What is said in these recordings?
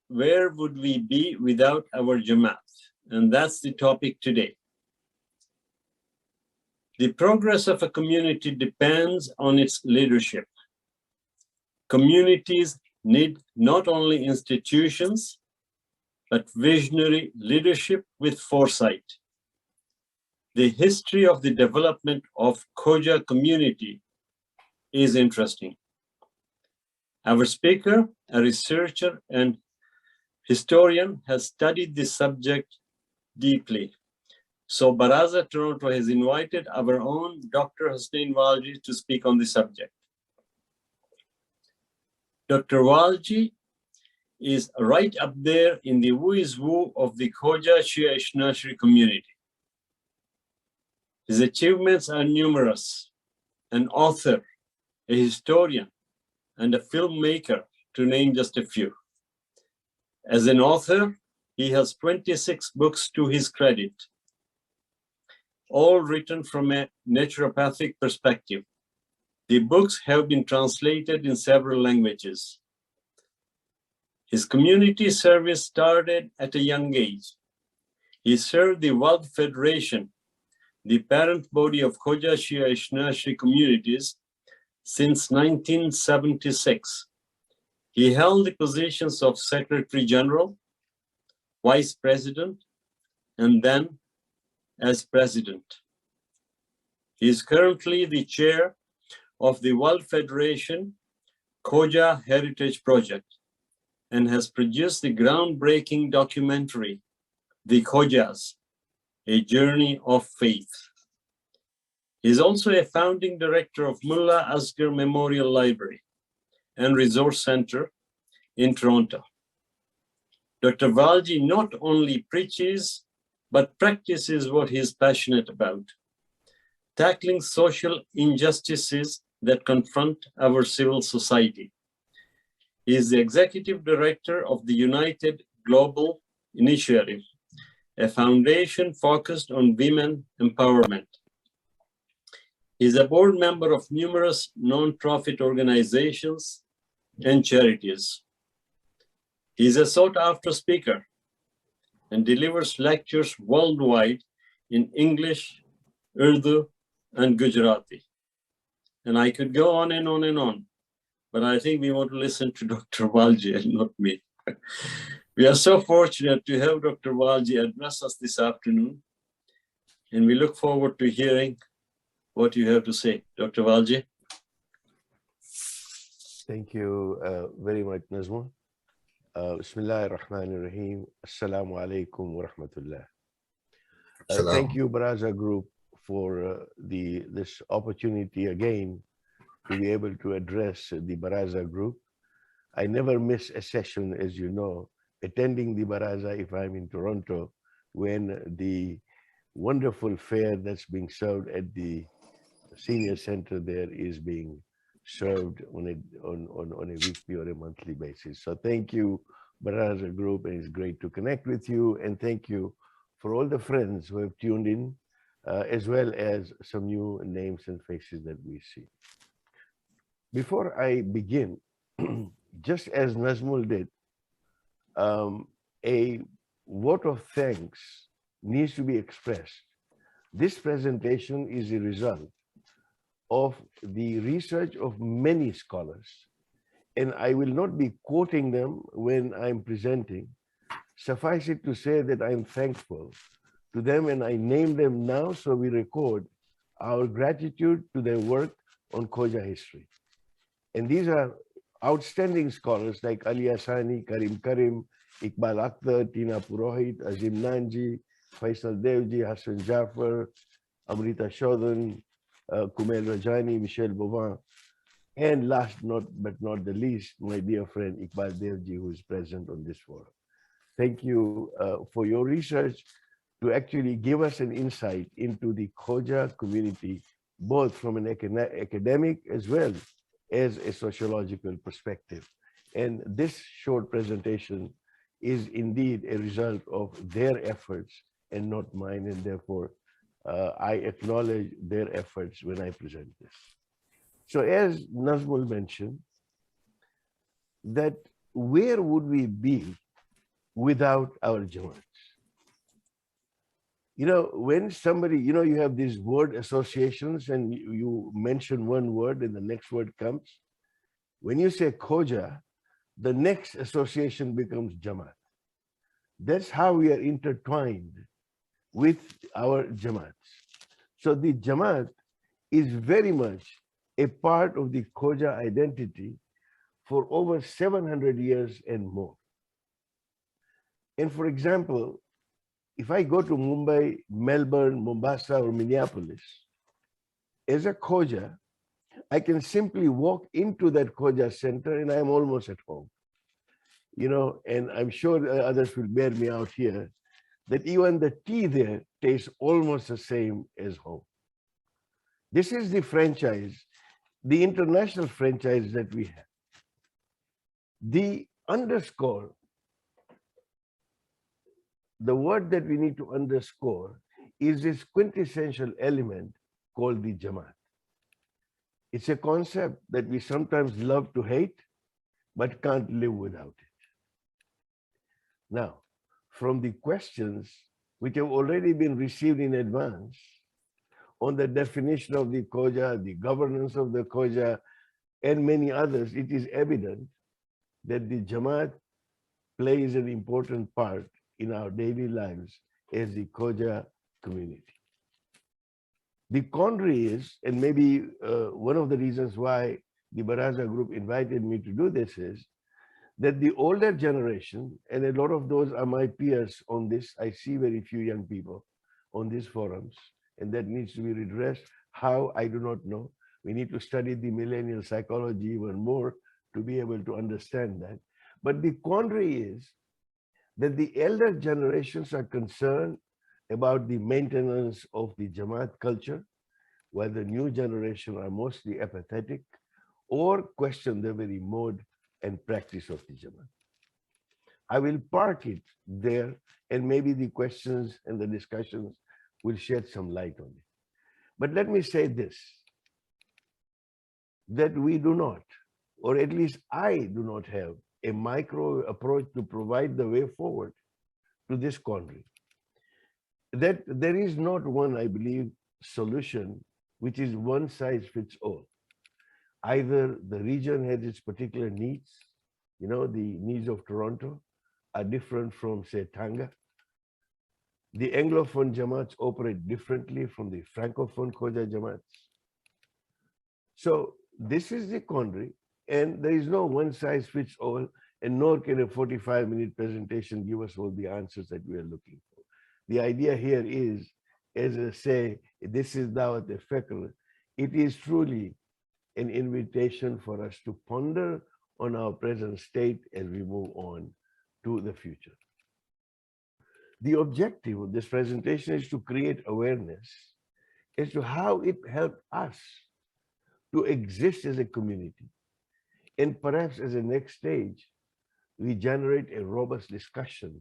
where would we be without our jamaat? And that's the topic today. The progress of a community depends on its leadership. Communities need not only institutions, but visionary leadership with foresight. The history of the development of Khoja community is interesting. Our speaker, a researcher and historian, has studied this subject deeply. So Baraza Toronto has invited our own Dr. Hasnain Walji to speak on the subject. Dr. Walji is right up there in the who is who of the Khoja Shia Ishnashri community. His achievements are numerous: an author, a historian, and a filmmaker, to name just a few. As an author, he has 26 books to his credit, all written from a naturopathic perspective. The books have been translated in several languages. His community service started at a young age. He served the World Federation, the parent body of Khoja Shia Ishnashri communities, since 1976. He held the positions of Secretary General, Vice President, and then as President. He is currently the chair of the World Federation Khoja Heritage Project and has produced the groundbreaking documentary, The Khojas, A Journey of Faith. He is also a founding director of Mullah Asghar Memorial Library and Resource Center in Toronto. Dr. Walji not only preaches, but practices what he is passionate about: tackling social injustices that confront our civil society. He is the executive director of the United Global Initiative, a foundation focused on women empowerment. He is a board member of numerous non-profit organizations and charities. He is a sought-after speaker and delivers lectures worldwide in English, Urdu, and Gujarati. And I could go on and on and on, but I think we want to listen to Dr. Walji and not me. We are so fortunate to have Dr. Walji address us this afternoon, and we look forward to hearing what you have to say. Dr. Walji. Thank you very much, Nazmul. Bismillah ar-Rahman ar-Rahim. Assalamu alaikum wa rahmatullah. Thank you, Baraza Group, for this opportunity again to be able to address the Baraza Group. I never miss a session, as you know, attending the Baraza if I'm in Toronto, when the wonderful fare that's being served at the senior center there is being served on a weekly or a monthly basis. So thank you, Baraza Group, and it's great to connect with you. And thank you for all the friends who have tuned in, as well as some new names and faces that we see. Before I begin, just as Nazmul did, a vote of thanks needs to be expressed. This presentation is a result of the research of many scholars, and I will not be quoting them when I'm presenting. Suffice it to say that I'm thankful to them, and I name them now so we record our gratitude to their work on Khoja history. And these are outstanding scholars like Ali Asani, Karim Karim, Iqbal Akhtar, Tina Purohit, Azim Nanji, Faisal Devji, Hassan Jafar, Amrita Shodhan, Kumail Rajani, Michelle Bovan, and last but not the least, my dear friend Iqbal Devji, who is present on this forum. Thank you for your research to actually give us an insight into the Khoja community, both from an academic as well as a sociological perspective. And this short presentation is indeed a result of their efforts and not mine, and therefore I acknowledge their efforts when I present this. So as Nazmul mentioned, that where would we be without our jamaats. When somebody, you have these word associations and you mention one word and the next word comes. When you say Khoja, the next association becomes jamaat. That's how we are intertwined with our jamaats. So the jamaat is very much a part of the Khoja identity for over 700 years and more. And for example, if I go to Mumbai, Melbourne, Mombasa, or Minneapolis, as a Khoja, I can simply walk into that Khoja center and I'm almost at home. And I'm sure others will bear me out here, that even the tea there tastes almost the same as home. This is the franchise, the international franchise that we have. The underscore, the word that we need to underscore is this quintessential element called the jamaat. It's a concept that we sometimes love to hate, but can't live without it. Now, from the questions which have already been received in advance on the definition of the Khoja, the governance of the Khoja, and many others, it is evident that the Jamaat plays an important part in our daily lives as the Khoja community. The quandary is, and maybe one of the reasons why the Baraza group invited me to do this is, that the older generation, and a lot of those are my peers on this, I see very few young people on these forums, and that needs to be redressed. How, I do not know. We need to study the millennial psychology even more to be able to understand that. But the quandary is that the elder generations are concerned about the maintenance of the Jamaat culture, while the new generation are mostly apathetic or question the very mode and practice of the Jamaat. I will park it there, and maybe the questions and the discussions will shed some light on it. But let me say this, that we do not, or at least I do not have a micro approach to provide the way forward to this quandary. That there is not one, I believe, solution which is one size fits all. Either the region has its particular needs, the needs of Toronto are different from, say, Tanga. The Anglophone Jamaats operate differently from the Francophone Khoja Jamaats. So this is the quandary, and there is no one size fits all, and nor can a 45-minute presentation give us all the answers that we are looking for. The idea here is, as I say, this is Dawat al-Fikr. It is truly an invitation for us to ponder on our present state as we move on to the future. The objective of this presentation is to create awareness as to how it helped us to exist as a community. And perhaps as a next stage, we generate a robust discussion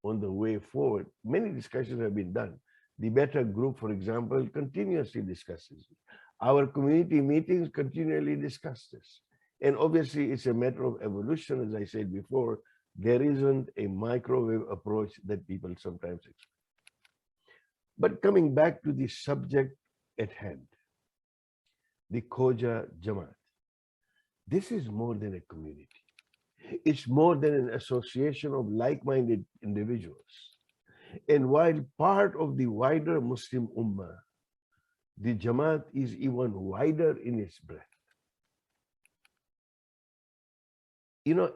on the way forward. Many discussions have been done. The Better Group, for example, continuously discusses it. Our community meetings continually discuss this. And obviously, it's a matter of evolution, as I said before. There isn't a microwave approach that people sometimes expect. But coming back to the subject at hand, the Khoja Jamaat. This is more than a community. It's more than an association of like-minded individuals. And while part of the wider Muslim Ummah, the Jamaat is even wider in its breadth.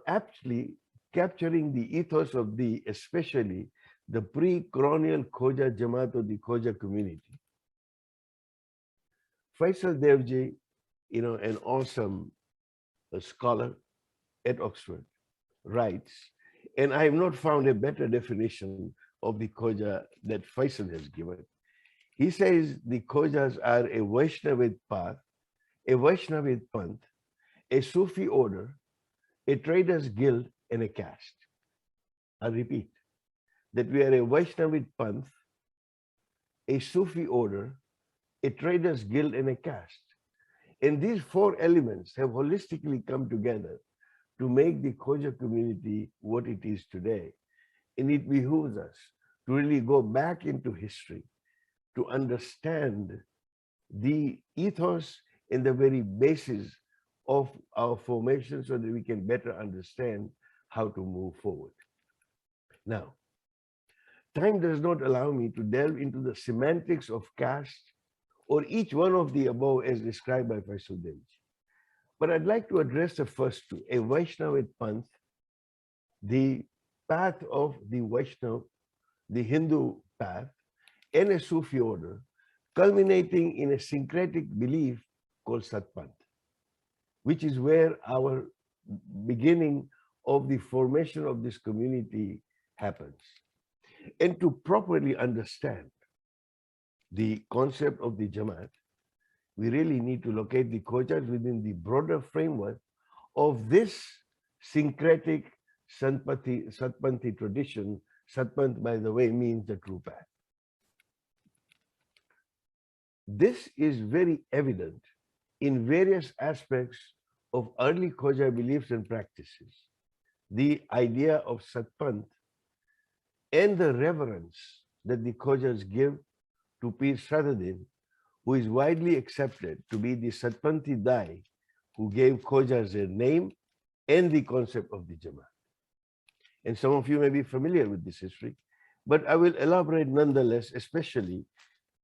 Aptly capturing the ethos of especially the pre-colonial Khoja Jamaat of the Khoja community. Faisal Devji, an awesome scholar at Oxford, writes, and I have not found a better definition of the Khoja that Faisal has given. He says the Khojas are a Vaishnavite path, a Vaishnavite panth, a Sufi order, a traders guild, and a caste. I repeat, that we are a Vaishnavite panth, a Sufi order, a traders guild, and a caste. And these four elements have holistically come together to make the Khoja community what it is today. And it behooves us to really go back into history to understand the ethos and the very basis of our formation so that we can better understand how to move forward. Now, time does not allow me to delve into the semantics of caste or each one of the above as described by Faisal. But I'd like to address the first two, a Vaishnavit Panth, the path of the Vaishnav, the Hindu path, and a Sufi order, culminating in a syncretic belief called Satpanth, which is where our beginning of the formation of this community happens. And to properly understand the concept of the Jamaat, we really need to locate the Khojas within the broader framework of this syncretic Satpanthi tradition. Satpanth, by the way, means the true path. This is very evident in various aspects of early Khoja beliefs and practices. The idea of Satpanth and the reverence that the Khojas give to Pir Sadardin, who is widely accepted to be the Satpanthi Dai, who gave Khojas their name and the concept of the Jamaat. And some of you may be familiar with this history, but I will elaborate nonetheless, especially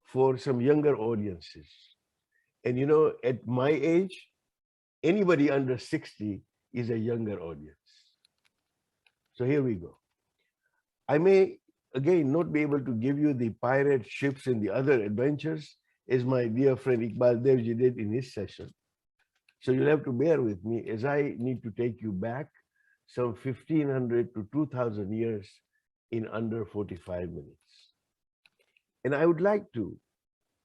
for some younger audiences. And you know, at my age, anybody under 60 is a younger audience. So here we go. I may, again, not be able to give you the pirate ships and the other adventures as my dear friend Iqbal Devji did in his session. So you'll have to bear with me as I need to take you back some 1500 to 2000 years in under 45 minutes. And I would like to,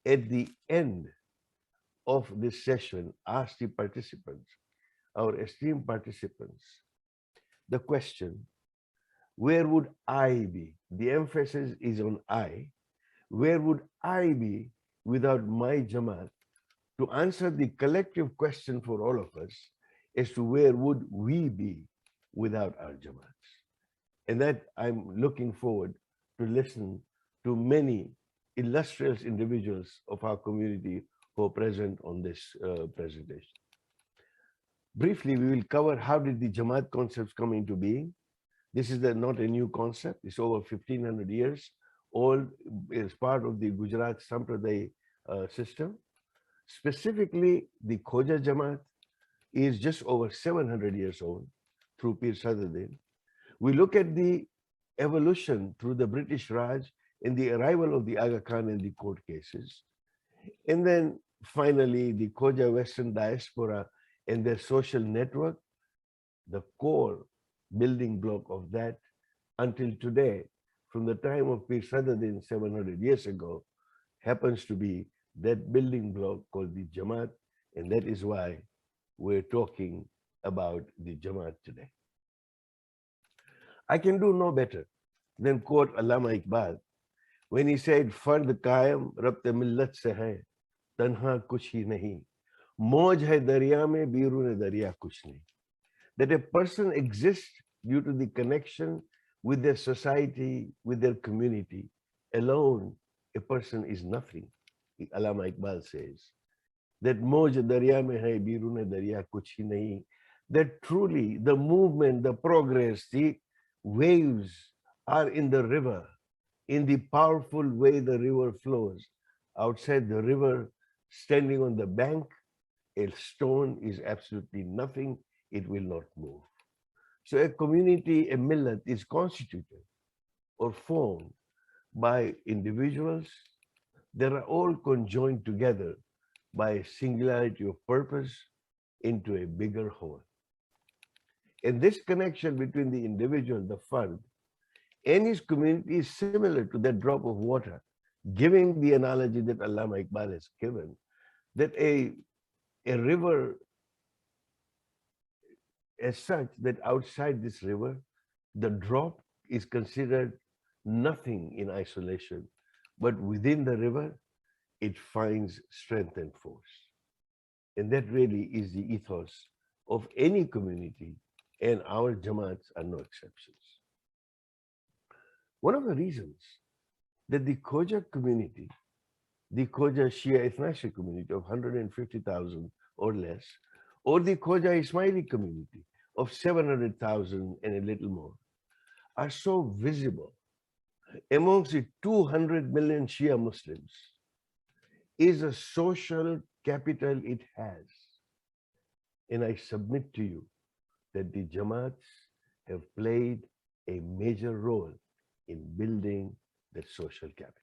at the end of this session, ask the participants, our esteemed participants, the question, where would I be? The emphasis is on I. Where would I be without my Jamaat? To answer the collective question for all of us as to where would we be without our Jamaats? And that I'm looking forward to listen to many illustrious individuals of our community who are present on this presentation. Briefly, we will cover how did the Jamaat concepts come into being. This is not a new concept. It's over 1500 years old as part of the Gujarat Sampradaya system. Specifically, the Khoja Jamaat is just over 700 years old through Pir Sadardin. We look at the evolution through the British Raj and the arrival of the Aga Khan in the court cases. And then finally, the Khoja Western diaspora and their social network, the core building block of that until today, from the time of Pir Sadardin 700 years ago, happens to be that building block called the Jamaat, and that is why we're talking about the Jamaat today. I can do no better than quote Allama Iqbal when he said, "Fard Kayam Rabte Millat se hai, tanha kuch hi nahi, moj hai darya mein, birune darya kuch nahi." That a person exists due to the connection with their society, with their community. Alone, a person is nothing. Allama Iqbal says that moj darya mein hai, birune darya kuch hi nahi. That truly the movement, the progress, the waves are in the river, in the powerful way the river flows. Outside the river, standing on the bank, a stone is absolutely nothing. It will not move. So a community, a millet is constituted or formed by individuals that are all conjoined together by a singularity of purpose into a bigger whole. And this connection between the individual, the fard, and his community is similar to that drop of water, giving the analogy that Allama Iqbal has given, that a river as such, that outside this river, the drop is considered nothing in isolation, but within the river, it finds strength and force. And that really is the ethos of any community, and our Jamaats are no exceptions. One of the reasons that the Khoja community, the Khoja Shia ethnic community of 150,000 or less, or the Khoja Ismaili community of 700,000 and a little more, are so visible amongst the 200 million Shia Muslims is a social capital it has. And I submit to you that the Jamaats have played a major role in building that social capital.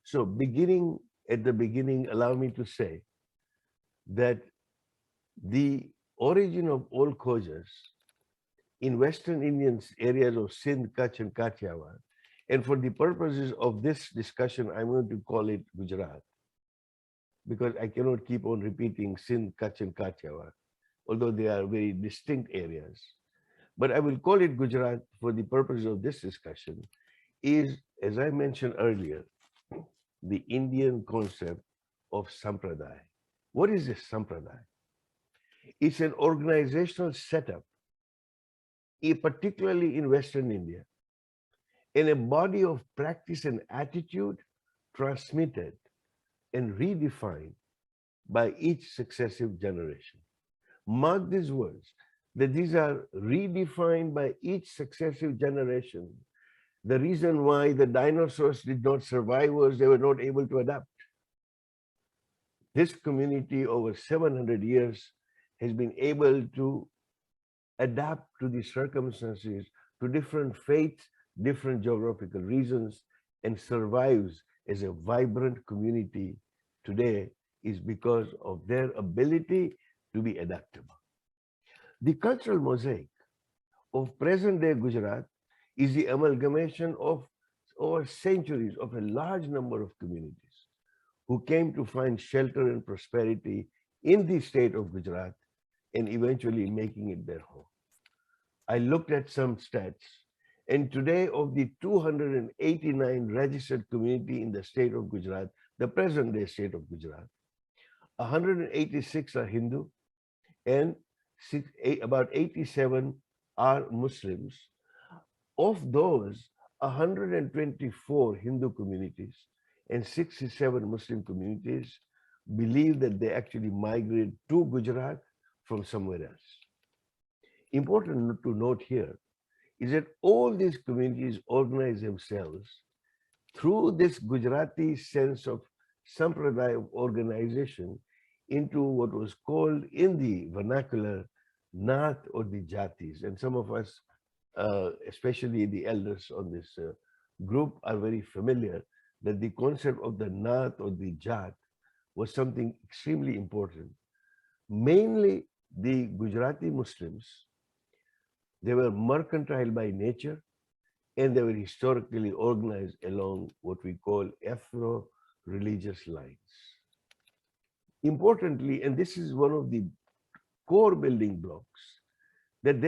So beginning at the beginning, allow me to say that the origin of all Khojas in Western Indian areas of Sindh, Kutch and Kathiawar, and for the purposes of this discussion, I'm going to call it Gujarat, because I cannot keep on repeating Sindh, Kutch and Kathiawar, although they are very distinct areas. But I will call it Gujarat for the purpose of this discussion, is, as I mentioned earlier, the Indian concept of Sampradaya. What is this Sampradaya? It's an organizational setup, particularly in Western India, and a body of practice and attitude transmitted and redefined by each successive generation. Mark these words, that these are redefined by each successive generation. The reason why the dinosaurs did not survive was they were not able to adapt. This community over 700 years has been able to adapt to the circumstances, to different faiths, different geographical regions, and survives as a vibrant community today is because of their ability to be adaptable. The cultural mosaic of present-day Gujarat is the amalgamation of over centuries of a large number of communities who came to find shelter and prosperity in the state of Gujarat and eventually making it their home. I looked at some stats, and today of the 289 registered community in the state of Gujarat, the present-day state of Gujarat, 186 are Hindu and about 87 are Muslims. Of those, 124 Hindu communities and 67 Muslim communities believe that they actually migrated to Gujarat from somewhere else. Important to note here is that all these communities organize themselves through this Gujarati sense of sampradaya of organization into what was called in the vernacular Nath or the Jatis. And some of us, especially the elders on this group, are very familiar that the concept of the Nath or the Jat was something extremely important. Mainly the Gujarati Muslims, they were mercantile by nature, and they were historically organized along what we call ethno-religious lines. Importantly, and this is one of the core building blocks, that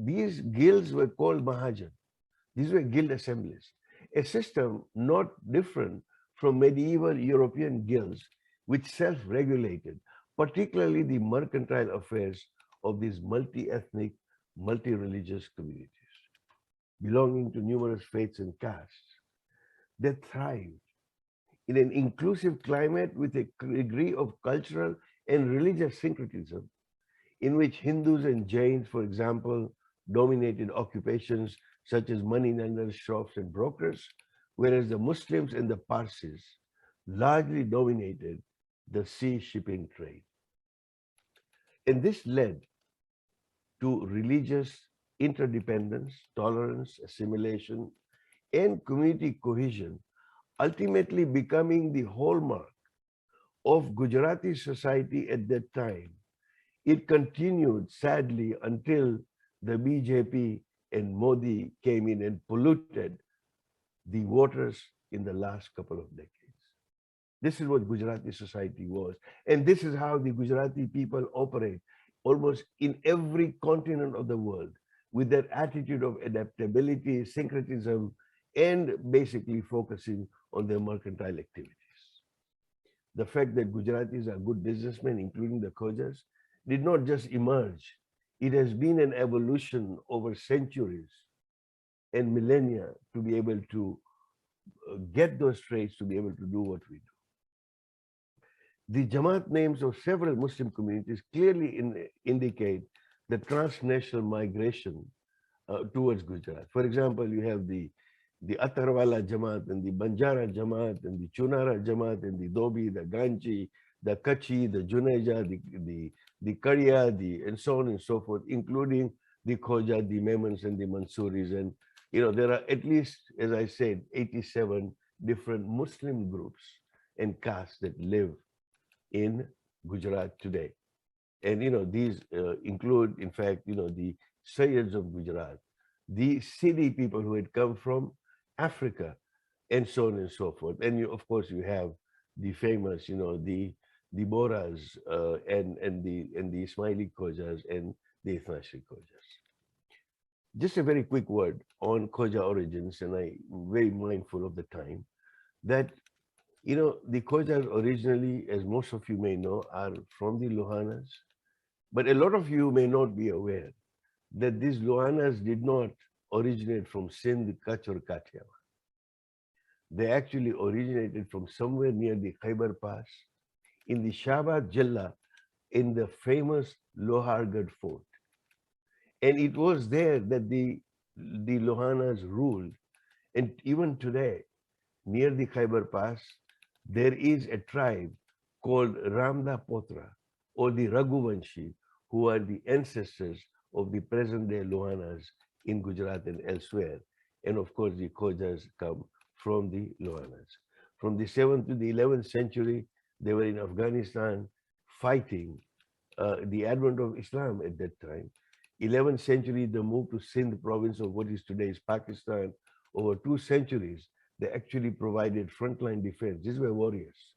these guilds were called Mahajan. These were guild assemblies, a system not different from medieval European guilds, which self-regulated, particularly the mercantile affairs of these multi-ethnic, multi-religious communities belonging to numerous faiths and castes. They thrived in an inclusive climate with a degree of cultural and religious syncretism, in which Hindus and Jains, for example, dominated occupations such as moneylenders, shops, and brokers, whereas the Muslims and the Parsis largely dominated the sea shipping trade. And this led to religious interdependence, tolerance, assimilation, and community cohesion, ultimately becoming the hallmark of Gujarati society at that time. It continued, sadly, until the BJP and Modi came in and polluted the waters in the last couple of decades. This is what Gujarati society was. And this is how the Gujarati people operate almost in every continent of the world, with their attitude of adaptability, syncretism, and basically focusing on their mercantile activities. The fact that Gujaratis are good businessmen, including the Khojas, did not just emerge. It has been an evolution over centuries and millennia to be able to get those traits to be able to do what we do. The Jamaat names of several Muslim communities clearly indicate the transnational migration towards Gujarat. For example, you have the Atarwala Jamaat and the Banjara Jamaat and the Chunara Jamaat and the Dobi, the Ganchi, the Kachi, the Junaija, the Kadiya, and so on and so forth, including the Khoja, the Memons and the Mansuris. And there are at least, as I said, 87 different Muslim groups and castes that live in Gujarat today. And these include, in fact, the Sayyids of Gujarat, the Sindhi people who had come from Africa, and so on and so forth. And of course, you have the famous, the Boras and the Ismaili Khojas and the Ithnashri Khojas. Just a very quick word on Khoja origins, and I'm very mindful of the time, that the Khojas originally, as most of you may know, are from the Lohanas. But a lot of you may not be aware that these Lohanas did not originate from Sindh, Kutch, or Kathiawar. They actually originated from somewhere near the Khyber Pass, in the Shabad Jilla, in the famous Lohargarh fort. And it was there that the Lohanas ruled. And even today, near the Khyber Pass, there is a tribe called Ramda Potra, or the Raghuvanshi, who are the ancestors of the present-day Lohanas in Gujarat and elsewhere. And of course, the Khojas come from the Lohanas. From the 7th to the 11th century, they were in Afghanistan fighting the advent of Islam at that time. 11th century, they moved to Sindh province of what is today's Pakistan. Over 2 centuries, they actually provided frontline defense. These were warriors.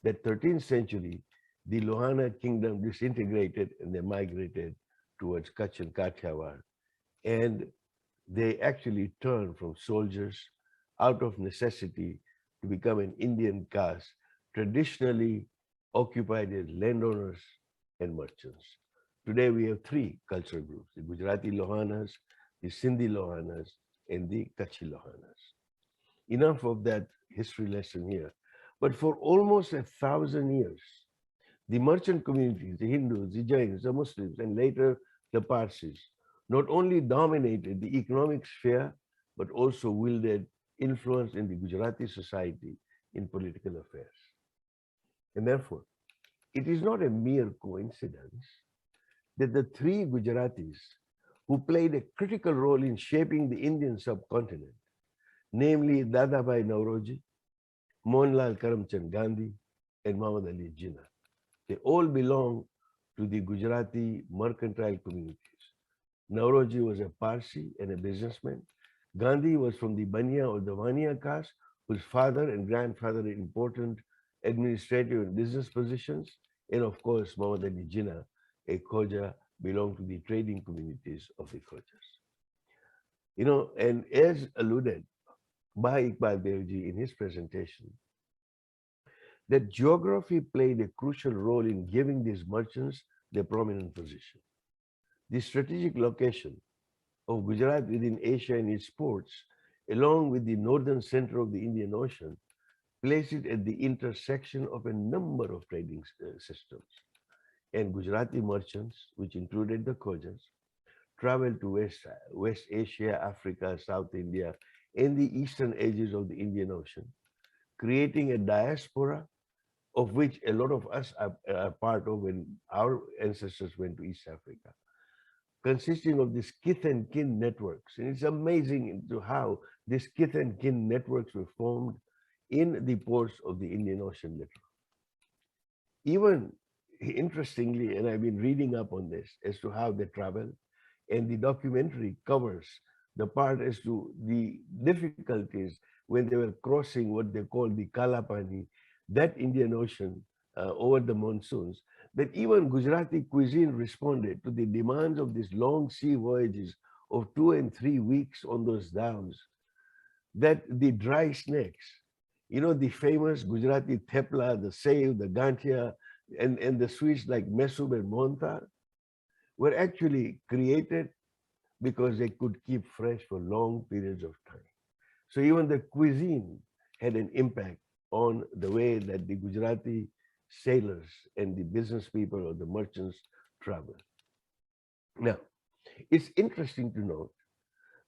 That 13th century, the Lohana kingdom disintegrated and they migrated towards Kutch and Kathiawar. And they actually turned from soldiers out of necessity to become an Indian caste, traditionally occupied as landowners and merchants. Today we have 3 cultural groups: the Gujarati Lohanas, the Sindhi Lohanas, and the Kutchi Lohanas. Enough of that history lesson here. But for almost 1,000 years, the merchant communities, the Hindus, the Jains, the Muslims, and later the Parsis, not only dominated the economic sphere, but also wielded influence in the Gujarati society in political affairs. And therefore, it is not a mere coincidence that the 3 Gujaratis who played a critical role in shaping the Indian subcontinent, namely Dadabhai Nauroji, Mohanlal Karamchand Gandhi, and Muhammad Ali Jinnah, they all belong to the Gujarati mercantile communities. Nauroji was a Parsi and a businessman. Gandhi was from the Bania or the Vania caste, whose father and grandfather had important administrative and business positions. And of course, Muhammad Ali Jinnah, a Khoja, belonged to the trading communities of the Khojas. And as alluded by Iqbal Devji in his presentation, that geography played a crucial role in giving these merchants their prominent position. The strategic location of Gujarat within Asia and its ports, along with the northern center of the Indian Ocean, place it at the intersection of a number of trading systems. And Gujarati merchants, which included the Khojas, traveled to West Asia, Africa, South India, and the eastern edges of the Indian Ocean, creating a diaspora of which a lot of us are part of when our ancestors went to East Africa, consisting of these kith and kin networks. And it's amazing into how these kith and kin networks were formed in the ports of the Indian Ocean littoral. Even interestingly, and I've been reading up on this as to how they travel, and the documentary covers the part as to the difficulties when they were crossing what they call the Kalapani, that Indian Ocean over the monsoons, that even Gujarati cuisine responded to the demands of these long sea voyages of 2 and 3 weeks on those downs, that the dry snacks, the famous Gujarati thepla, the sev, the gantia, and the sweets like mesub and monta, were actually created because they could keep fresh for long periods of time. So even the cuisine had an impact on the way that the Gujarati sailors and the business people or the merchants traveled. Now, it's interesting to note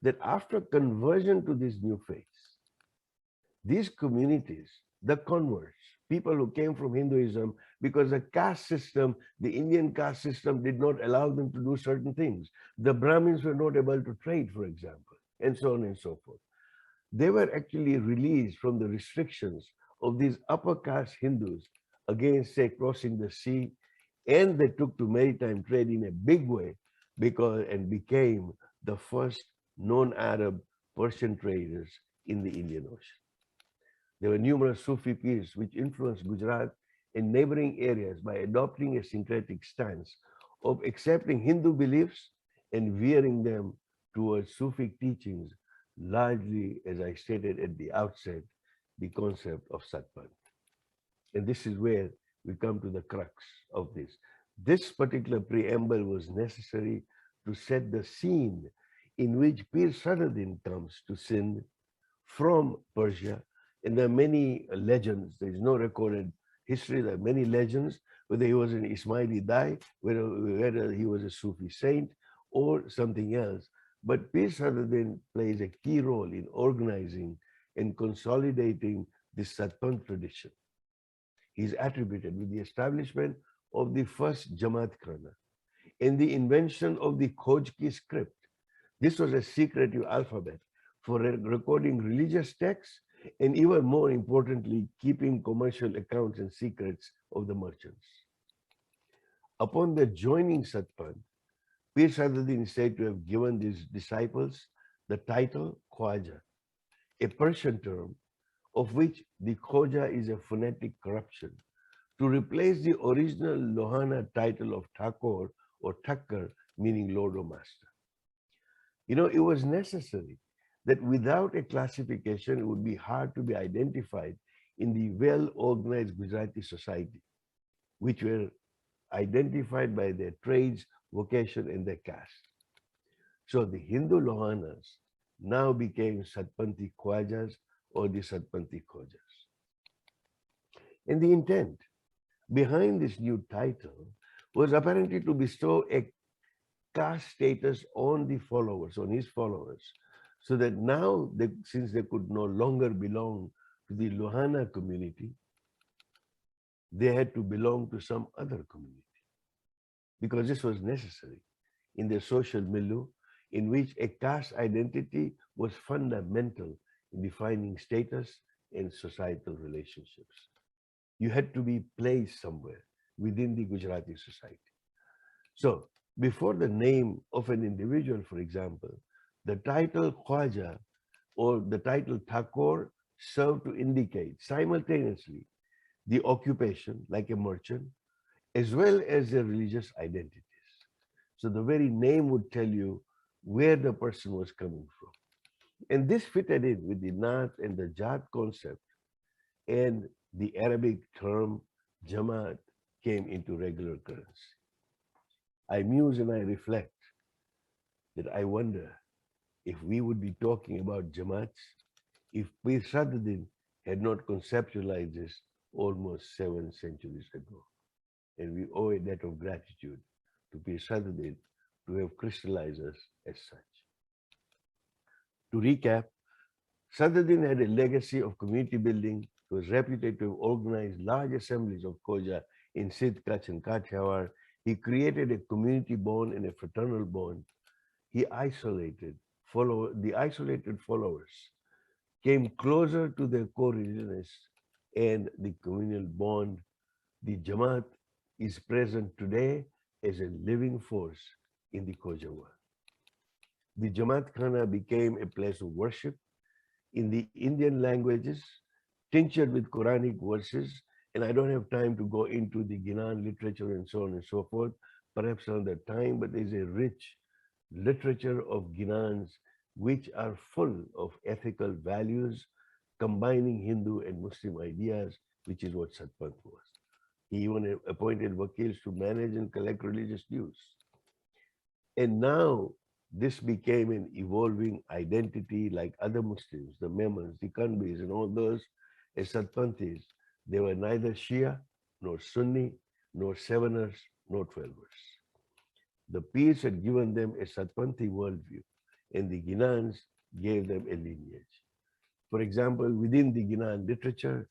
that after conversion to this new faith, these communities, the converts, people who came from Hinduism, because the caste system, the Indian caste system did not allow them to do certain things. The Brahmins were not able to trade, for example, and so on and so forth. They were actually released from the restrictions of these upper caste Hindus against, say, crossing the sea, and they took to maritime trade in a big way because and became the first non-Arab Persian traders in the Indian Ocean. There were numerous Sufi peers which influenced Gujarat and neighboring areas by adopting a syncretic stance of accepting Hindu beliefs and veering them towards Sufi teachings, largely, as I stated at the outset, the concept of Satpant. And this is where we come to the crux of this. This particular preamble was necessary to set the scene in which Pir Sadardin comes to Sindh from Persia. And there are many legends. There is no recorded history. There are many legends, whether he was an Ismaili Dai, whether he was a Sufi saint or something else. But Pir Sadardin plays a key role in organizing and consolidating this Satpant tradition. He is attributed with the establishment of the first Jamaat Khana and the invention of the Khoja script. This was a secretive alphabet for recording religious texts and, even more importantly, keeping commercial accounts and secrets of the merchants. Upon their joining Satpant, Pir Sadardin is said to have given his disciples the title Khoja, a Persian term of which the Khoja is a phonetic corruption, to replace the original Lohana title of Thakur or Thakkar, meaning Lord or Master. You know, it was necessary that without a classification, it would be hard to be identified in the well-organized Gujarati society, which were identified by their trades, vocation, and their caste. So the Hindu Lohanas now became Satpanti Khwajas or the Satpanti Khojas. And the intent behind this new title was apparently to bestow a caste status on the followers, on his followers, so that now, since they could no longer belong to the Lohana community, they had to belong to some other community, because this was necessary in their social milieu, in which a caste identity was fundamental in defining status and societal relationships. You had to be placed somewhere within the Gujarati society. So, before the name of an individual, for example, the title Khwaja or the title Thakur served to indicate simultaneously the occupation, like a merchant, as well as their religious identities. So the very name would tell you where the person was coming from. And this fitted in with the Naat and the Jat concept, and the Arabic term Jamaat came into regular currency. I muse and I reflect that I wonder if we would be talking about Jamaats if Pir Sadardin had not conceptualized this almost 7 centuries ago. And we owe a debt of gratitude to Pir Sadardin to have crystallized us as such. To recap, Sadardin had a legacy of community building. He was reputed to have organized large assemblies of Khoja in Sindh, Kutch, and Kathiawar. He created a community bond and a fraternal bond. The isolated followers came closer to their co-religionists, and the communal bond, the Jamaat, is present today as a living force in the Khoja world. The Jamaat Khana became a place of worship in the Indian languages, tinctured with Quranic verses, and I don't have time to go into the Ginan literature and so on and so forth, perhaps another time, but there's a rich literature of Ginans which are full of ethical values, combining Hindu and Muslim ideas, which is what Satpant was. He even appointed wakils to manage and collect religious dues. And now This became an evolving identity like other Muslims, the Memons, the Kanbis, and all those as Satpanthis. They were neither Shia, nor Sunni, nor Seveners, nor Twelvers. The Pirs had given them a Satpanthi worldview, and the Ginans gave them a lineage. For example, within the Ginan literature,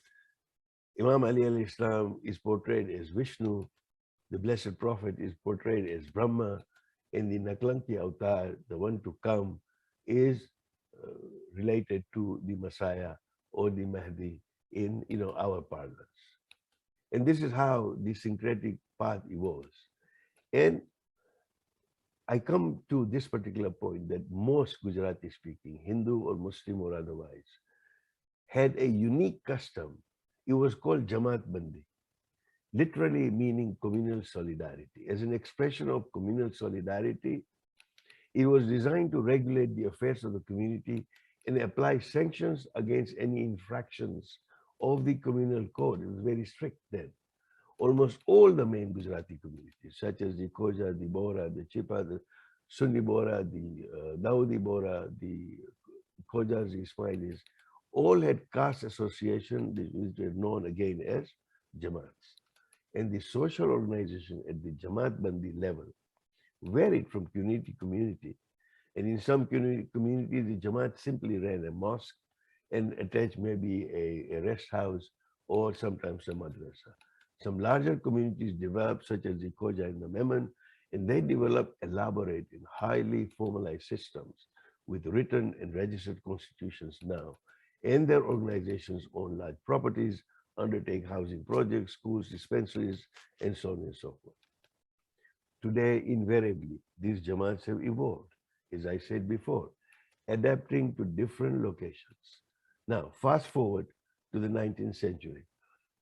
Imam Ali al-Islam is portrayed as Vishnu, the Blessed Prophet is portrayed as Brahma, and the Naklanki Avatar, the one to come, is related to the Messiah or the Mahdi in our parlance. And this is how the syncretic path evolves. And I come to this particular point that most Gujarati speaking, Hindu or Muslim or otherwise, had a unique custom. It was called Jamaat Bandi, literally meaning communal solidarity. As an expression of communal solidarity, it was designed to regulate the affairs of the community and apply sanctions against any infractions of the communal code. It was very strict then. Almost all the main Gujarati communities, such as the Khoja, the Bohra, the Chipa, the Sunni Bohra, the Dawoodi Bohra, the Khojas, the Ismailis, all had caste association, which were known again as Jamaats. And the social organization at the Jamaat Bandi level varied from community to community. And in some communities, the Jamaat simply ran a mosque and attached maybe a rest house or sometimes a madrasa. Some larger communities developed, such as the Khoja and the Memon, and they developed elaborate and highly formalized systems with written and registered constitutions now. And their organizations own large properties, undertake housing projects, schools, dispensaries, and so on and so forth. Today, invariably, these Jamaats have evolved, as I said before, adapting to different locations. Now, fast forward to the 19th century,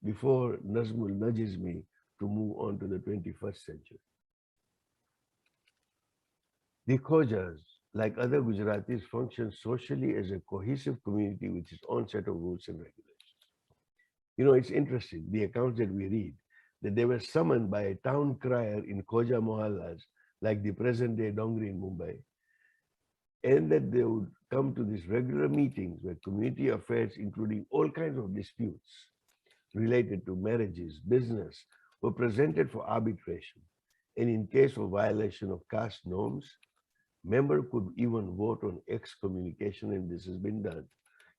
before Nazmul nudges me to move on to the 21st century. The Khojas, like other Gujaratis, function socially as a cohesive community with its own set of rules and regulations. You know, it's interesting, the accounts that we read, that they were summoned by a town crier in Khoja Mohallas, like the present-day Dongri in Mumbai, and that they would come to these regular meetings where community affairs, including all kinds of disputes related to marriages, business, were presented for arbitration. And in case of violation of caste norms, member could even vote on excommunication, and this has been done,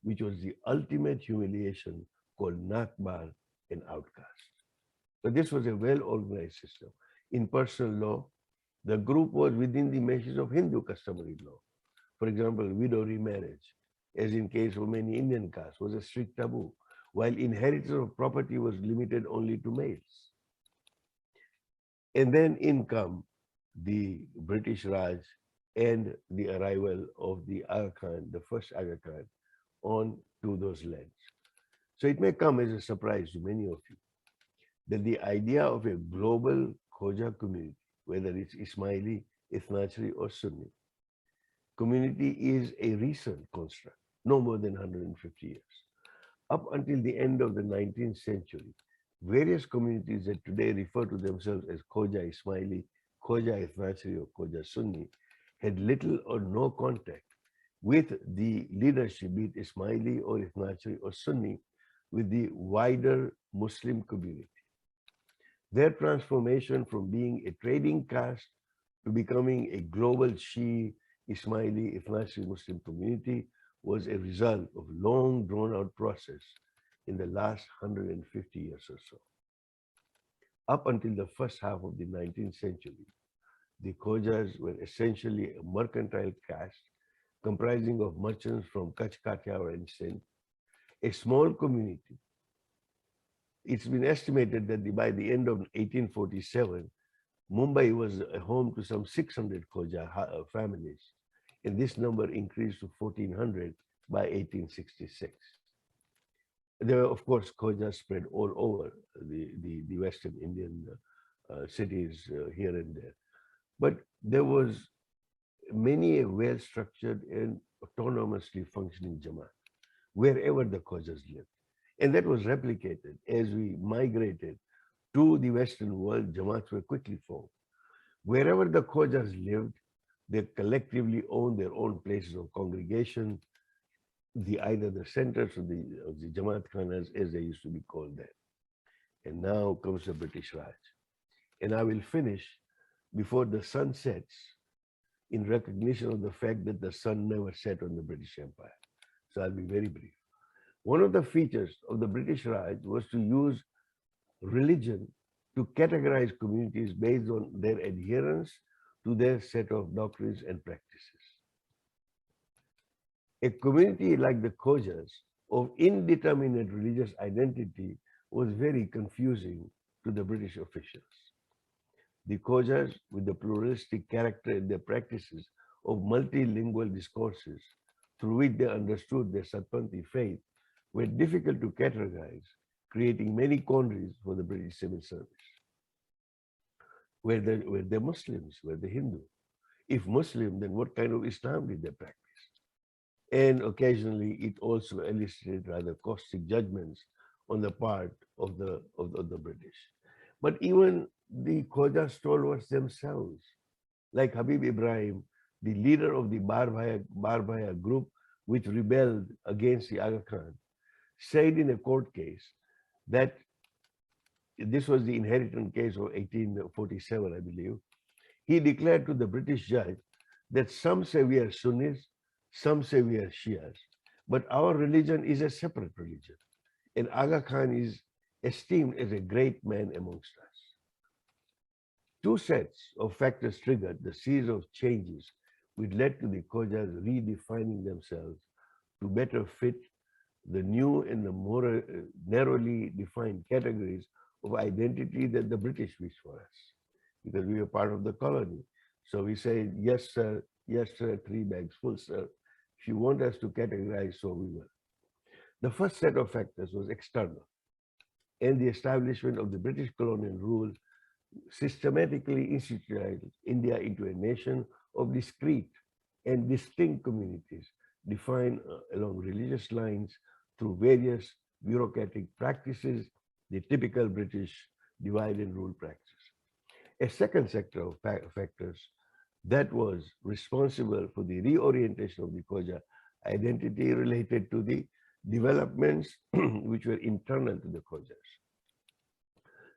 which was the ultimate humiliation called Nakbar and outcast. But this was a well-organized system. In personal law, the group was within the meshes of Hindu customary law. For example, widow remarriage, as in case of many Indian castes, was a strict taboo, while inheritance of property was limited only to males. And then in come the British Raj and the arrival of the Aga Khan, the first Aga Khan, on to those lands. So it may come as a surprise to many of you that the idea of a global Khoja community, whether it's Ismaili, Ithnachari, or Sunni, community is a recent construct, no more than 150 years. Up until the end of the 19th century, various communities that today refer to themselves as Khoja Ismaili, Khoja Ithnachari, or Khoja Sunni had little or no contact with the leadership, be it Ismaili or Ithnachari or Sunni, with the wider Muslim community. Their transformation from being a trading caste to becoming a global Shia, Ismaili, Ithnachari Muslim community was a result of long drawn-out process in the last 150 years or so. Up until the first half of the 19th century, the Khojas were essentially a mercantile caste comprising of merchants from Kutch, Kathiawar, and Sindh, a small community. It's been estimated that by the end of 1847, Mumbai was a home to some 600 Khoja families, and this number increased to 1,400 by 1866. There were, of course, Khojas spread all over the Western Indian cities here and there. But there was many a well-structured and autonomously functioning Jamaat, wherever the Khojas lived. And that was replicated as we migrated to the Western world. Jamaats were quickly formed. Wherever the Khojas lived, They collectively own their own places of congregation, either the centers of the jamaat khanas, as they used to be called then. And now comes the British Raj. And I will finish before the sun sets in recognition of the fact that the sun never set on the British Empire. So I'll be very brief. One of the features of the British Raj was to use religion to categorize communities based on their adherence to their set of doctrines and practices. A community like the Khojas of indeterminate religious identity was very confusing to the British officials. The Khojas, with the pluralistic character in their practices of multilingual discourses through which they understood their Satpanthi faith, were difficult to categorize, creating many quandaries for the British civil service. Were they Muslims? Were they Hindu? If Muslim, then what kind of Islam did they practice? And occasionally, it also elicited rather caustic judgments on the part of the British. But even the Khoja stalwarts themselves, like Habib Ibrahim, the leader of the Barbhaya group, which rebelled against the Aga Khan, said in a court case that this was the inheritance case of 1847, I believe. He declared to the British judge that some say we are Sunnis, some say we are Shias, but our religion is a separate religion. And Aga Khan is esteemed as a great man amongst us. Two sets of factors triggered the series of changes which led to the Khojas redefining themselves to better fit the new and the more narrowly defined categories of identity that the British wished for us, because we were part of the colony. So we say, yes, sir, 3 bags full, sir. If you want us to categorize, so we will. The first set of factors was external, and the establishment of the British colonial rule systematically institutionalized India into a nation of discrete and distinct communities defined along religious lines through various bureaucratic practices, the typical British divide and rule practice. A second sector of factors that was responsible for the reorientation of the Khoja identity related to the developments which were internal to the Khojas.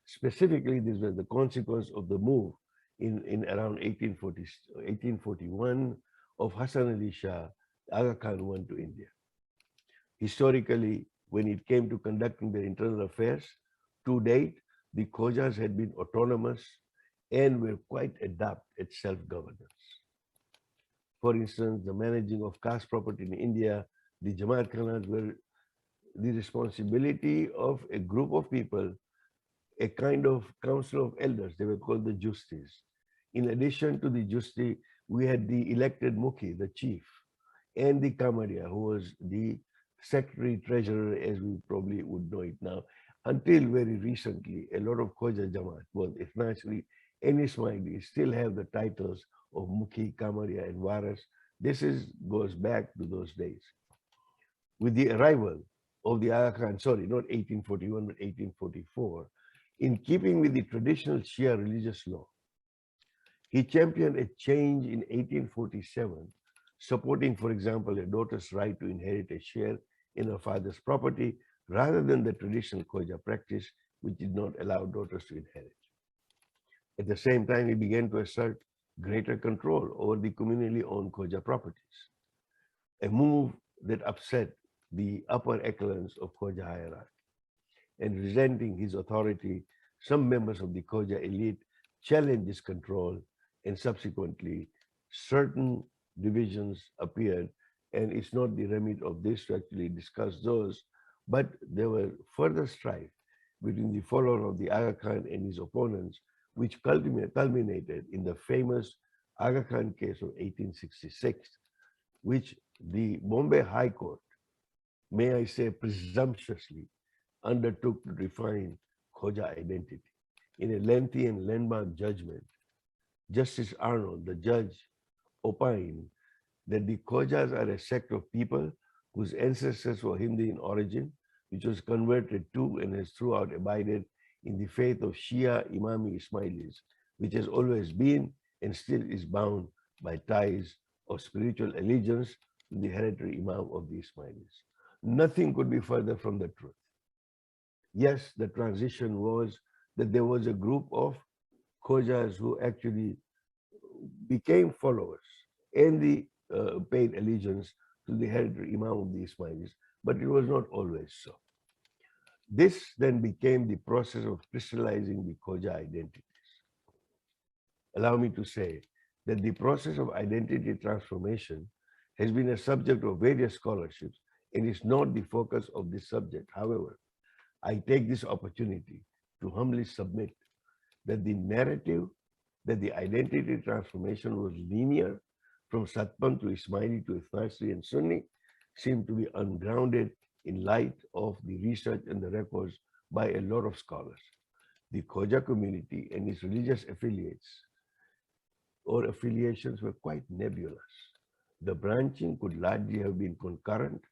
Specifically, this was the consequence of the move in around 1841 of Hassan Ali Shah, Aga Khan I to India. Historically, when it came to conducting their internal affairs, to date, the Khojas had been autonomous and were quite adept at self-governance. For instance, the managing of caste property in India, the Jamaat Khanas were the responsibility of a group of people, a kind of council of elders. They were called the Justis. In addition to the Justi, we had the elected Mukhi, the chief, and the Kamaria, who was the secretary treasurer, as we probably would know it now. Until very recently, a lot of Khoja Jamaat, both Ithnaisri and Ismaili, still have the titles of Mukhi, Kamaria, and Waras. This goes back to those days. With the arrival of the Aga Khan, sorry, not 1841, but 1844, in keeping with the traditional Shia religious law, he championed a change in 1847, supporting, for example, a daughter's right to inherit a share in her father's property, rather than the traditional Khoja practice, which did not allow daughters to inherit. At the same time, he began to assert greater control over the communally owned Khoja properties, a move that upset the upper echelons of Khoja hierarchy. And resenting his authority, some members of the Khoja elite challenged this control, and subsequently certain divisions appeared. And it's not the remit of this to actually discuss those, but there were further strife between the follower of the Aga Khan and his opponents, which culminated in the famous Aga Khan case of 1866, which the Bombay High Court, may I say presumptuously, undertook to define Khoja identity. In a lengthy and landmark judgment, Justice Arnold, the judge, opined that the Khojas are a sect of people whose ancestors were Hindu in origin, which was converted to and has throughout abided in the faith of Shia Imami Ismailis, which has always been and still is bound by ties of spiritual allegiance to the hereditary Imam of the Ismailis. Nothing could be further from the truth. Yes, the transition was that there was a group of Khojas who actually became followers and the paid allegiance to the hereditary Imam of the Ismailis, but it was not always so. This then became the process of crystallizing the Khoja identities. Allow me to say that the process of identity transformation has been a subject of various scholarships and is not the focus of this subject. However, I take this opportunity to humbly submit that the narrative that the identity transformation was linear from Satpan to Ismaili to Ithnaisri and Sunni seemed to be ungrounded in light of the research and the records by a lot of scholars. The Khoja community and its religious affiliates or affiliations were quite nebulous. The branching could largely have been concurrent,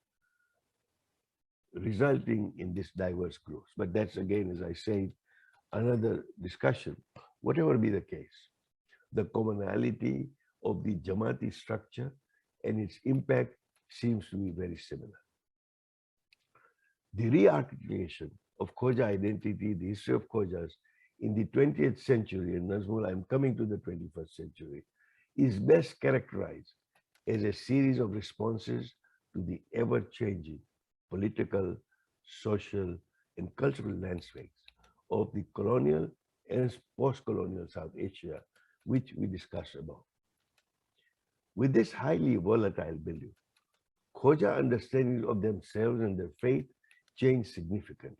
resulting in this diverse groups. But that's again, as I said, another discussion. Whatever be the case, the commonality of the Jamati structure and its impact seems to be very similar. The re-articulation of Khoja identity, the history of Khojas in the 20th century, and Nazmul, I'm coming to the 21st century, is best characterized as a series of responses to the ever-changing political, social, and cultural landscapes of the colonial and post-colonial South Asia, which we discussed above. With this highly volatile belief, Khoja understandings of themselves and their faith changed significantly.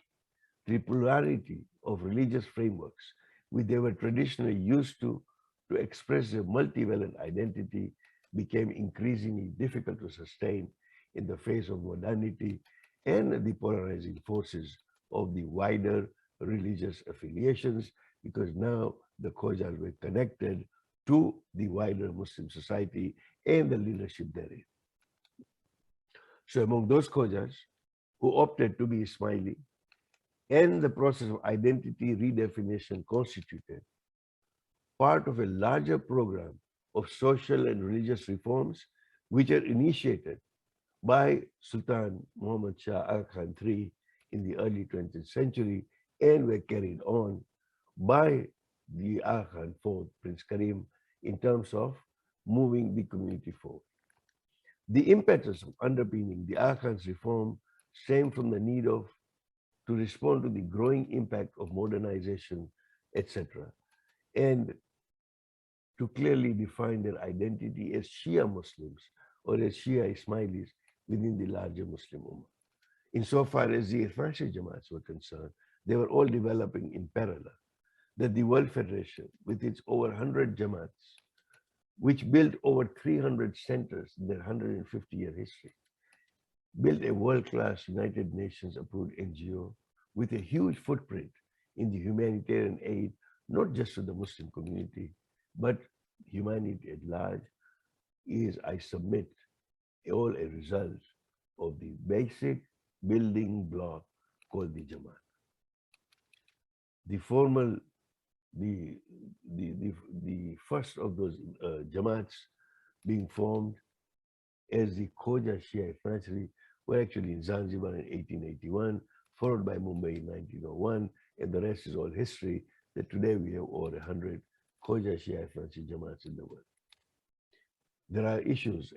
The plurality of religious frameworks, which they were traditionally used to express their multivalent identity, became increasingly difficult to sustain in the face of modernity and the polarizing forces of the wider religious affiliations, because now the Khojas were connected to the wider Muslim society and the leadership therein. So among those Khojas who opted to be Ismaili, and the process of identity redefinition constituted part of a larger program of social and religious reforms which are initiated by Sultan Muhammad Shah Aga Khan III in the early 20th century and were carried on by the Aga Khan IV, Prince Karim, in terms of moving the community forward. The impetus of underpinning the Aga Khan's reform stemmed from the need to respond to the growing impact of modernization, etc., and to clearly define their identity as Shia Muslims or as Shia Ismailis within the larger Muslim Ummah. Insofar as the Irfanshi Jamaats were concerned, they were all developing in parallel. That the World Federation, with its over 100 Jamaats, which built over 300 centers in their 150-year history, built a world-class United Nations approved NGO with a huge footprint in the humanitarian aid, not just to the Muslim community, but humanity at large, is, I submit, all a result of the basic building block called the Jamaat. The formal, the first of those Jamaats being formed as the Khoja Shia Ithnaisri were actually in Zanzibar in 1881, followed by Mumbai in 1901, and the rest is all history, that today we have over 100 Khoja Shia Ithnaisri Jamaats in the world. There are issues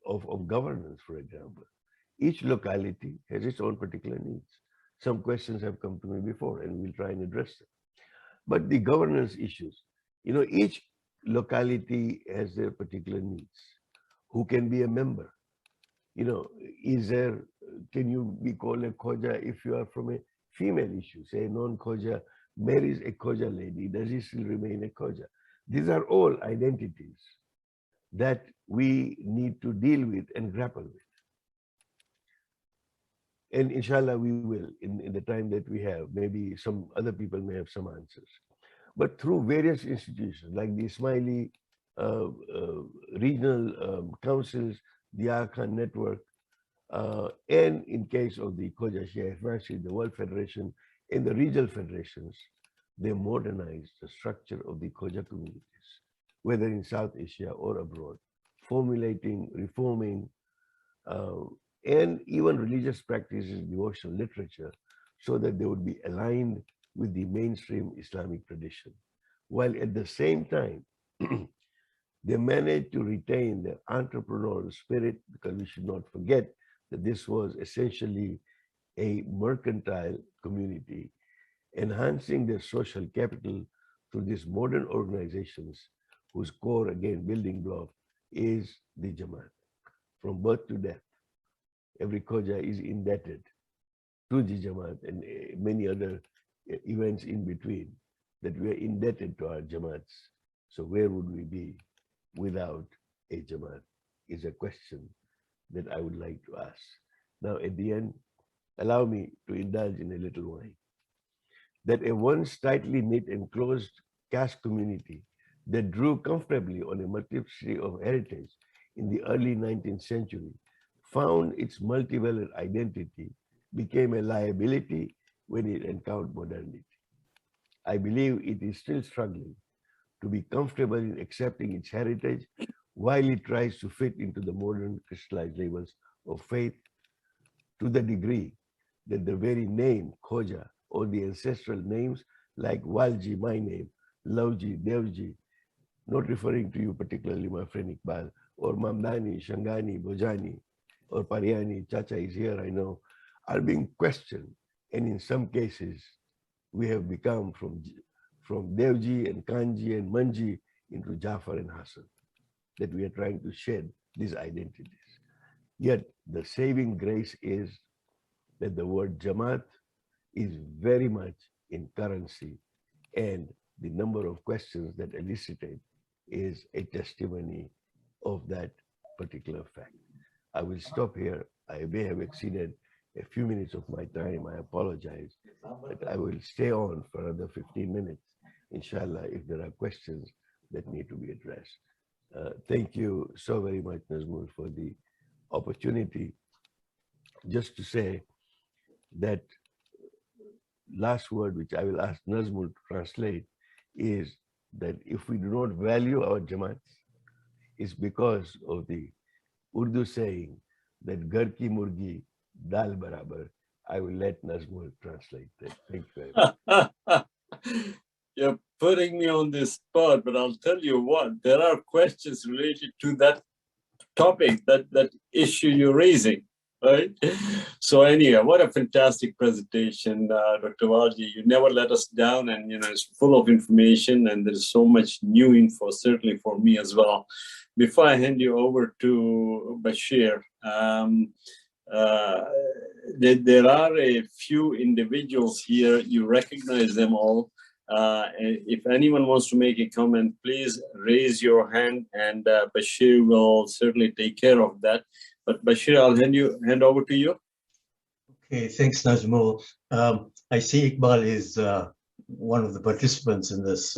of governance, for example. Each locality has its own particular needs. Some questions have come to me before, and we'll try and address them. But the governance issues, each locality has their particular needs. Who can be a member? Can you be called a Khoja if you are from a female issue? Say a non-Khoja marries a Khoja lady, does he still remain a Khoja? These are all identities that we need to deal with and grapple with. And inshallah, we will, in the time that we have. Maybe some other people may have some answers. But through various institutions like the Ismaili regional councils, the Aga Khan Network, and in case of the Khoja Shia Ithnaisri, the World Federation, and the regional federations, they modernized the structure of the Khoja communities whether in South Asia or abroad, formulating, reforming, and even religious practices, devotional literature, so that they would be aligned with the mainstream Islamic tradition, while at the same time, they managed to retain their entrepreneurial spirit, because we should not forget that this was essentially a mercantile community, enhancing their social capital through these modern organizations whose core, again, building block is the Jamaat. From birth to death, every Khoja is indebted to the Jamaat and many other events in between, that we are indebted to our Jamaats. So where would we be without a Jamaat is a question that I would like to ask. Now, at the end, allow me to indulge in a little wine. That a once tightly knit and closed caste community that drew comfortably on a multiplicity of heritage in the early 19th century found its multivalent identity, became a liability when it encountered modernity. I believe it is still struggling to be comfortable in accepting its heritage while it tries to fit into the modern crystallized labels of faith, to the degree that the very name Khoja, or the ancestral names like Walji, my name, Lauji, Devji, not referring to you particularly, my friend Iqbal, or Mamdani, Shangani, Bojani, or Pariani, Chacha is here, I know, are being questioned. And in some cases, we have become from Devji and Kanji and Manji into Jafar and Hassan, that we are trying to shed these identities. Yet the saving grace is that the word Jamaat is very much in currency, and the number of questions that elicited is a testimony of that particular fact. I will stop here. I may have exceeded a few minutes of my time. I apologize, but I will stay on for another 15 minutes, inshallah, if there are questions that need to be addressed. Thank you so very much, Nazmul, for the opportunity. Just to say that last word, which I will ask Nazmul to translate, is that if we do not value our Jamaats, it's because of the Urdu saying that Gar ki murgi dal barabar. I will let Nazmul translate that. Thank you very much. You're putting me on the spot, but I'll tell you what, there are questions related to that topic, that issue you're raising, right? So anyway, what a fantastic presentation, Dr. Walji. You never let us down, and it's full of information, and there's so much new info, certainly for me as well. Before I hand you over to Bashir, there are a few individuals here. You recognize them all. If anyone wants to make a comment, please raise your hand, and Bashir will certainly take care of that. But Bashir, I'll hand over to you. Okay, thanks, Najmul. I see Iqbal is one of the participants in this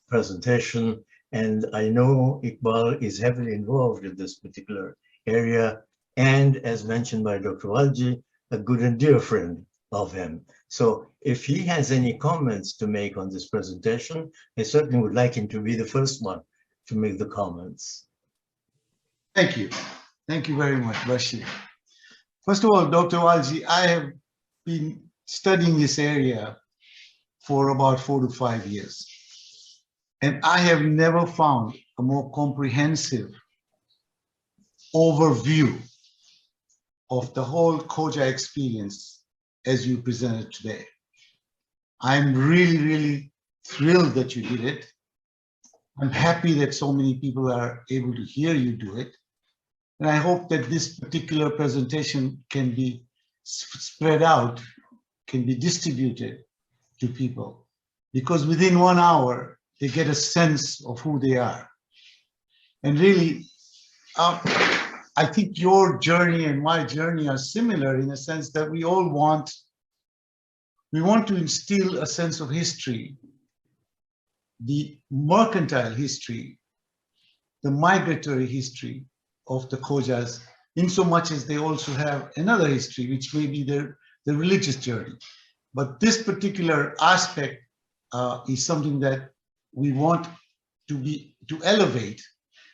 presentation, and I know Iqbal is heavily involved in this particular area, and as mentioned by Dr. Walji, a good and dear friend of him. So if he has any comments to make on this presentation, I certainly would like him to be the first one to make the comments. Thank you. Thank you very much, Bashir. First of all, Dr. Walji, I have been studying this area for about 4 to 5 years. And I have never found a more comprehensive overview of the whole Khoja experience as you presented today. I'm really, really thrilled that you did it. I'm happy that so many people are able to hear you do it. And I hope that this particular presentation can be spread out, can be distributed to people, because within 1 hour, they get a sense of who they are. And really, I think your journey and my journey are similar in the sense that we want to instill a sense of history, the mercantile history, the migratory history of the Khojas, in so much as they also have another history, which may be the religious journey. But this particular aspect is something that we want to elevate.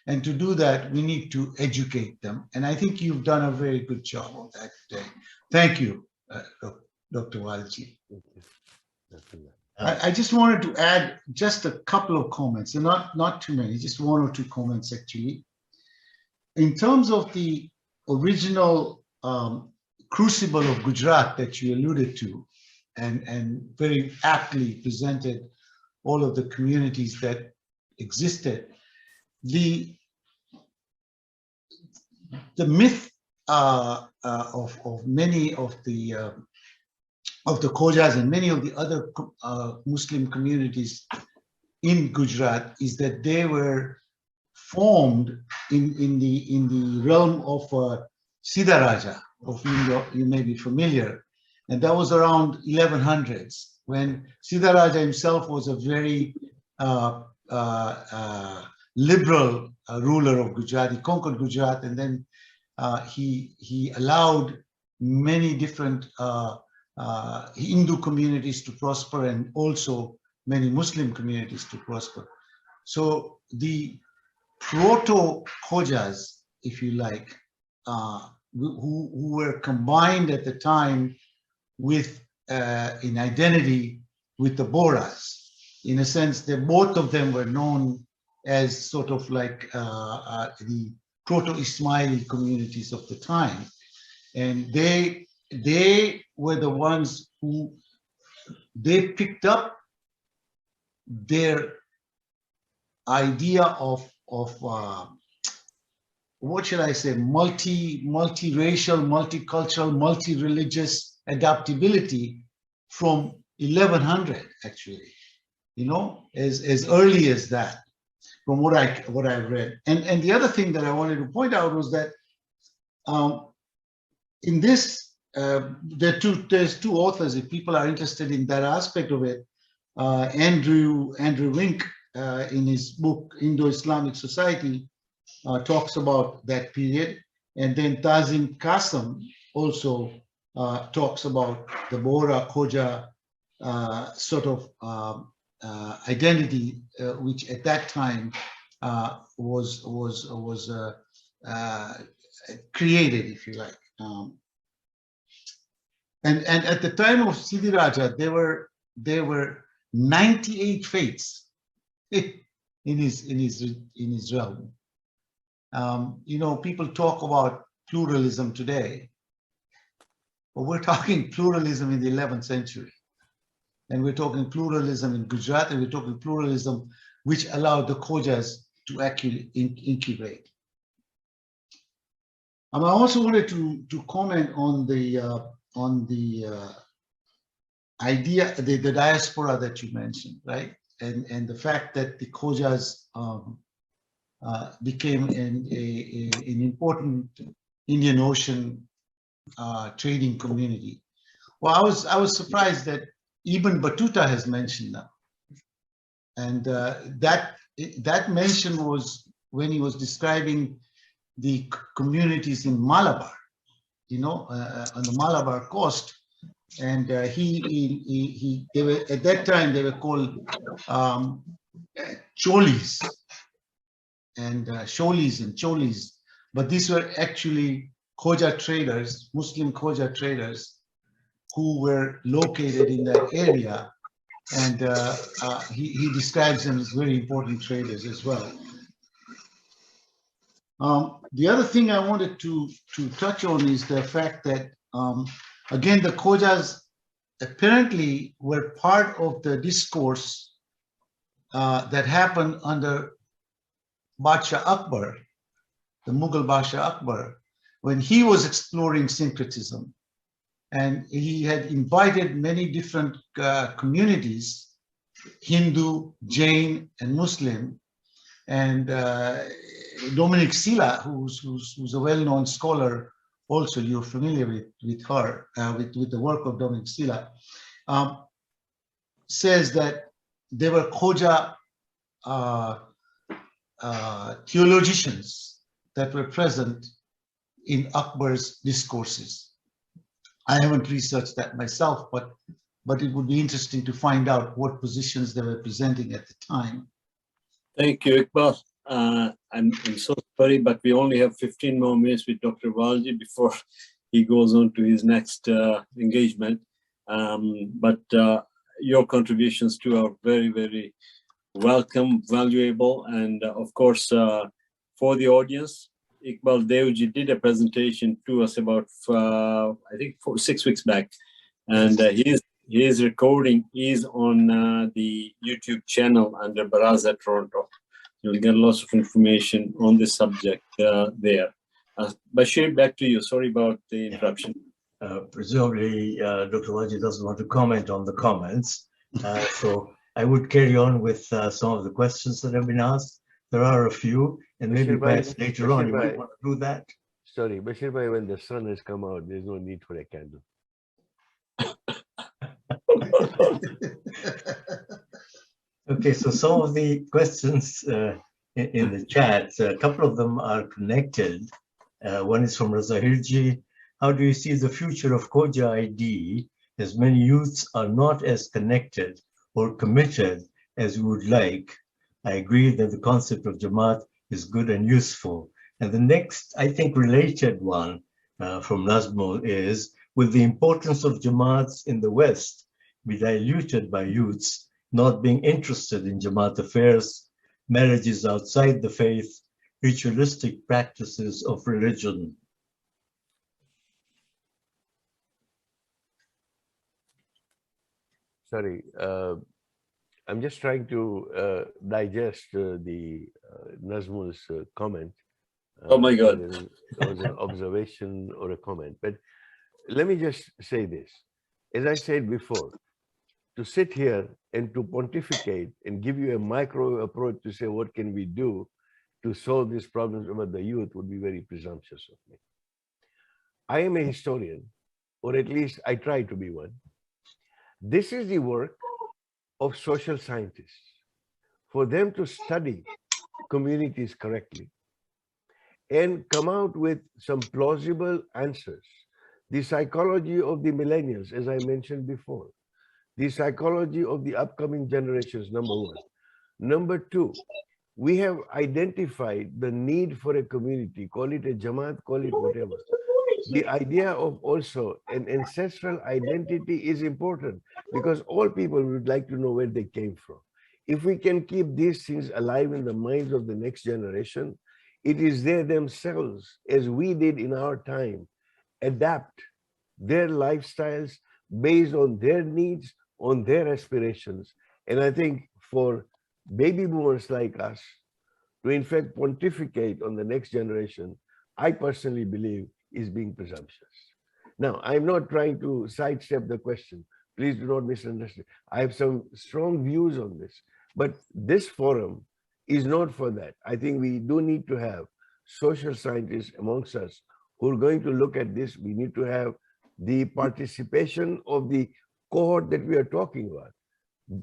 And to do that, we need to educate them. And I think you've done a very good job of that today. Thank you, Dr. Walji. I just wanted to add just a couple of comments, and not too many, just one or two comments actually. In terms of the original crucible of Gujarat that you alluded to, and very aptly presented all of the communities that existed, the myth of many of the Khojas and many of the other Muslim communities in Gujarat is that they were formed in the realm of Siddha Raja, of whom you may be familiar, and that was around 1100s when Siddha Raja himself was a very liberal ruler of Gujarat. He conquered Gujarat, and then he allowed many different Hindu communities to prosper, and also many Muslim communities to prosper. So the proto-Khojas, if you like, who were combined at the time with in identity with the Bohras. In a sense, both of them were known as sort of like the proto-Ismaili communities of the time. And they were the ones who they picked up their idea of what should I say, multiracial, multicultural, multi-religious adaptability from 1100 actually, you know, as early as that, from what I've read. And the other thing that I wanted to point out was that in this, there's two authors, if people are interested in that aspect of it. Andrew Wink, in his book Indo-Islamic Society, talks about that period, and then Tazim Qasim also talks about the Bohra Khoja sort of identity, which at that time was created, if you like. And at the time of Siddhi Raja, there were 98 faiths in his realm. You know, people talk about pluralism today, but we're talking pluralism in the 11th century. And we're talking pluralism in Gujarat, and we're talking pluralism which allowed the Khojas to actually incubate. I also wanted to comment on the idea, the diaspora that you mentioned, right? And the fact that the Khojas became an important Indian Ocean trading community. Well, I was surprised that Ibn Battuta has mentioned them, and that mention was when he was describing the communities in Malabar, you know, on the Malabar coast, and they were at that time they were called Cholis and Sholis and Cholis, but these were actually Khoja traders, Muslim Khoja traders, who were located in that area, and he describes them as very important traders as well. The other thing I wanted to touch on is the fact that, again, the Khojas apparently were part of the discourse that happened under Badsha Akbar, the Mughal Badsha Akbar, when he was exploring syncretism. And he had invited many different communities, Hindu, Jain, and Muslim. And Dominic Silla, who's a well-known scholar, also you're familiar with her, with the work of Dominic Silla, says that there were Khoja theologians that were present in Akbar's discourses. I haven't researched that myself, but it would be interesting to find out what positions they were presenting at the time. Thank you, Iqbal. I'm so sorry, but we only have 15 more minutes with Dr. Walji before he goes on to his next engagement. But your contributions too are very, very welcome, valuable, and of course, for the audience, Iqbal Devji did a presentation to us about, I think, 6 weeks back, and his recording is on the YouTube channel under Baraza Toronto. You'll get lots of information on this subject there. Bashir, back to you. Sorry about the interruption. Presumably, Dr. Walji doesn't want to comment on the comments. So I would carry on with some of the questions that have been asked. There are a few, and maybe perhaps later on you might want to do that. Sorry, Bashir Bhai, when the sun has come out, there's no need for a candle. Okay, so some of the questions in the chat, a couple of them are connected. One is from Razahirji. How do you see the future of Khoja ID, as many youths are not as connected or committed as we would like? I agree that the concept of jamaat is good and useful. And the next, I think, related one from Nazmul is, will the importance of jamaats in the West be diluted by youths not being interested in jamaat affairs, marriages outside the faith, ritualistic practices of religion? Sorry, I'm just trying to digest the Nazmul's comment. Oh my God. It was an observation or a comment. But let me just say this. As I said before, to sit here and to pontificate and give you a micro approach to say what can we do to solve these problems about the youth would be very presumptuous of me. I am a historian, or at least I try to be one. This is the work of social scientists, for them to study communities correctly and come out with some plausible answers. The psychology of the millennials, as I mentioned before, the psychology of the upcoming generations, number one. Number two, we have identified the need for a community, call it a jamaat, call it whatever. The idea of also an ancestral identity is important because all people would like to know where they came from. If we can keep these things alive in the minds of the next generation, it is they themselves, as we did in our time, adapt their lifestyles based on their needs, on their aspirations. And I think for baby boomers like us to in fact pontificate on the next generation, I personally believe is being presumptuous. Now, I'm not trying to sidestep the question. Please do not misunderstand. I have some strong views on this, but this forum is not for that. I think we do need to have social scientists amongst us who are going to look at this. We need to have the participation of the cohort that we are talking about.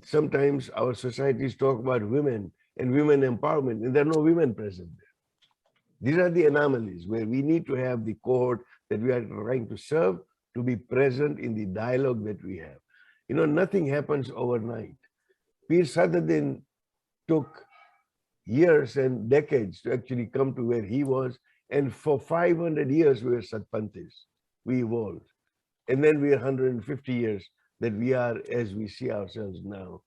Sometimes our societies talk about women and women empowerment, and there are no women present there. These are the anomalies where we need to have the cohort that we are trying to serve to be present in the dialogue that we have. You know, nothing happens overnight. Pir Sadardin took years and decades to actually come to where he was. And for 500 years, we were Satpantis. We evolved. And then we are 150 years that we are as we see ourselves now.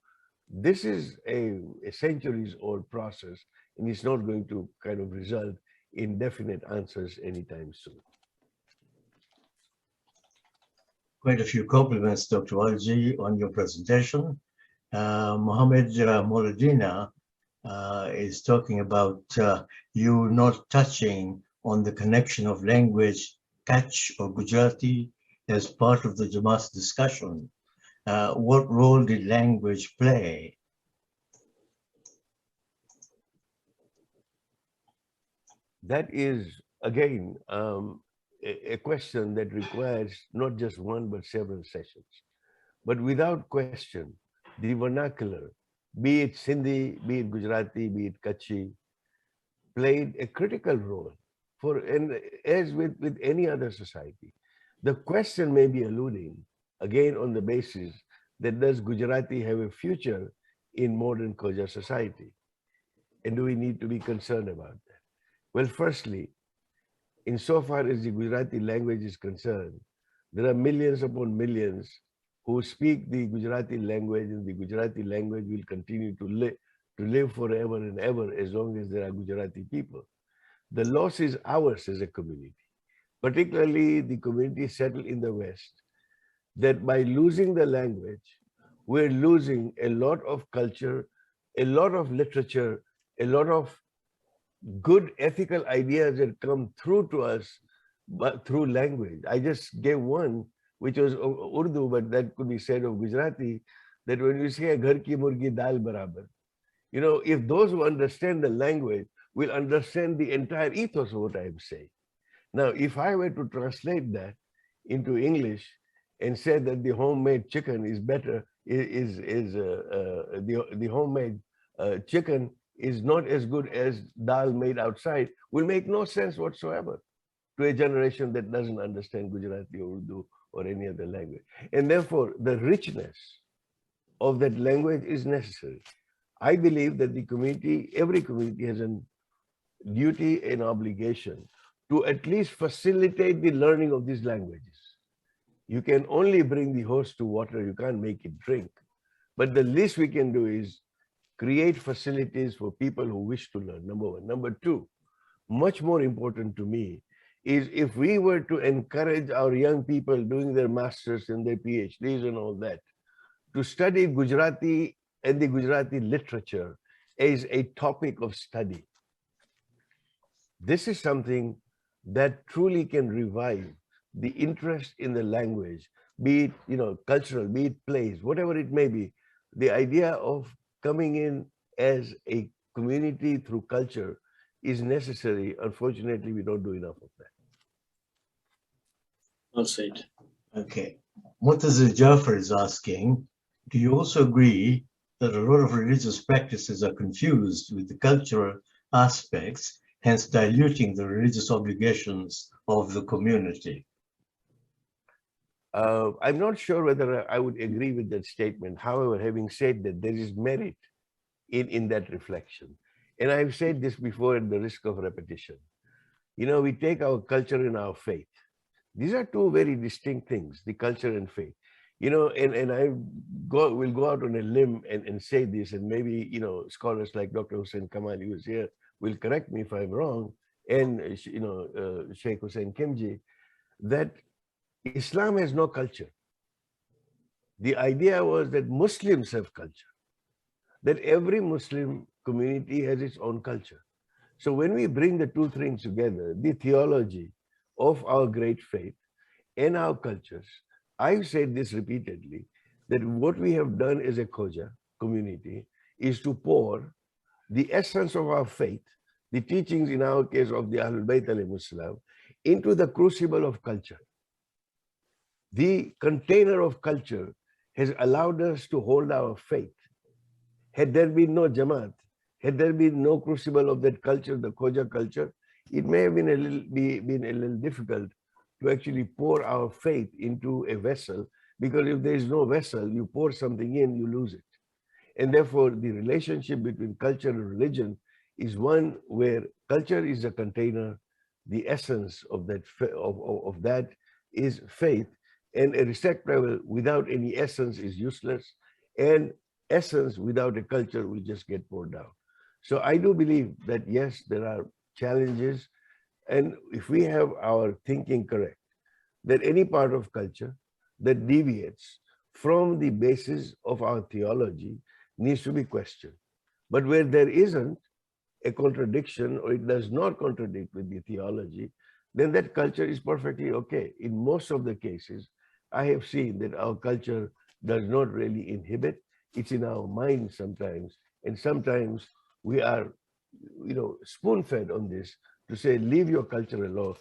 This is a centuries old process, and it's not going to kind of result in definite answers anytime soon. Quite a few compliments, Dr. Walji, on your presentation. Mohammed Mouladina is talking about you not touching on the connection of language, Kutch or Gujarati, as part of the Jamaat discussion. What role did language play? That is, again, a question that requires not just one, but several sessions. But without question, the vernacular, be it Sindhi, be it Gujarati, be it Kutchi, played a critical role for, and as with any other society. The question may be alluding, again, on the basis that does Gujarati have a future in modern Khoja society? And do we need to be concerned about that? Well, firstly, insofar as the Gujarati language is concerned, there are millions upon millions who speak the Gujarati language, and the Gujarati language will continue to live forever and ever as long as there are Gujarati people. The loss is ours as a community, particularly the community settled in the West, that by losing the language, we're losing a lot of culture, a lot of literature, a lot of good ethical ideas that come through to us but through language. I just gave one, which was Urdu, but that could be said of Gujarati, that when you say ghar ki murgi dal barabar, you know, if those who understand the language will understand the entire ethos of what I am saying. Now, if I were to translate that into English and say that the homemade chicken is better, the homemade chicken is not as good as dal made outside, will make no sense whatsoever to a generation that doesn't understand Gujarati or Urdu or any other language. And therefore, the richness of that language is necessary. I believe that the community, every community has a duty and obligation to at least facilitate the learning of these languages. You can only bring the horse to water, you can't make it drink. But the least we can do is create facilities for people who wish to learn, number one. Number two, much more important to me, is if we were to encourage our young people doing their masters and their PhDs and all that, to study Gujarati and the Gujarati literature as a topic of study. This is something that truly can revive the interest in the language, be it, you know, cultural, be it plays, whatever it may be. The idea of coming in as a community through culture is necessary. Unfortunately, we don't do enough of that. Well said. Okay. Murtaza Jafar is asking, do you also agree that a lot of religious practices are confused with the cultural aspects, hence diluting the religious obligations of the community? I'm not sure whether I would agree with that statement. However, having said that, there is merit in that reflection. And I've said this before at the risk of repetition. You know, we take our culture and our faith. These are two very distinct things, the culture and faith. You know, and I will go out on a limb and say this, and maybe, you know, scholars like Dr. Hussain Kamali, who is here, will correct me if I'm wrong, and, you know, Sheikh Hussain Kimji, that Islam has no culture. The idea was that Muslims have culture, that every Muslim community has its own culture. So when we bring the two things together, the theology of our great faith and our cultures, I've said this repeatedly, that what we have done as a Khoja community is to pour the essence of our faith, the teachings in our case of the Ahlul Bayt alayhimus salam, into the crucible of culture. The container of culture has allowed us to hold our faith. Had there been no jamaat, had there been no crucible of that culture, the Khoja culture, it may have been a little difficult to actually pour our faith into a vessel, because if there is no vessel, you pour something in, you lose it. And therefore, the relationship between culture and religion is one where culture is a container, the essence of that is faith, and a receptacle without any essence is useless, and essence without a culture will just get poured out. So I do believe that yes, there are challenges, and if we have our thinking correct, that any part of culture that deviates from the basis of our theology needs to be questioned. But where there isn't a contradiction, or it does not contradict with the theology, then that culture is perfectly okay. In most of the cases, I have seen that our culture does not really inhibit. It's in our mind sometimes, and sometimes we are, you know, spoon-fed on this to say, leave your cultural law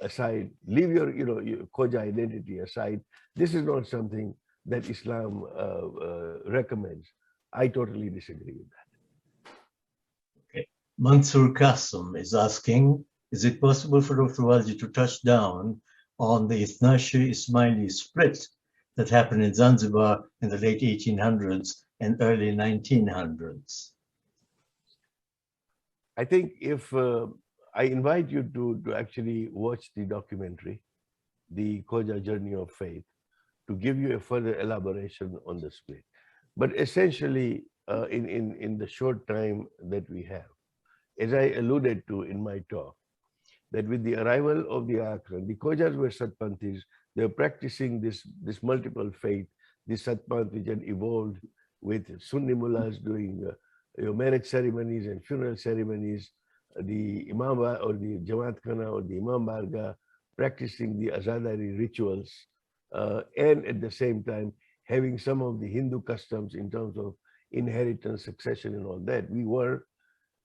aside, leave your, you know, your Khoja identity aside. This is not something that Islam recommends. I totally disagree with that. Okay. Mansoor Qasim is asking, is it possible for Dr. Walji to touch down on the Ithnashi Ismaili split that happened in Zanzibar in the late 1800s and early 1900s? I think if I invite you to actually watch the documentary, The Khoja Journey of Faith, to give you a further elaboration on the split. But essentially, in the short time that we have, as I alluded to in my talk, that with the arrival of the Akran, the Khojas were Satpanthis. They were practicing this multiple faith, this Satpanth which had evolved with Sunni mullahs doing marriage ceremonies and funeral ceremonies, the Imam or the Jamaat Khana or the Imam Barga practicing the Azadari rituals, and at the same time having some of the Hindu customs in terms of inheritance, succession, and all that. We were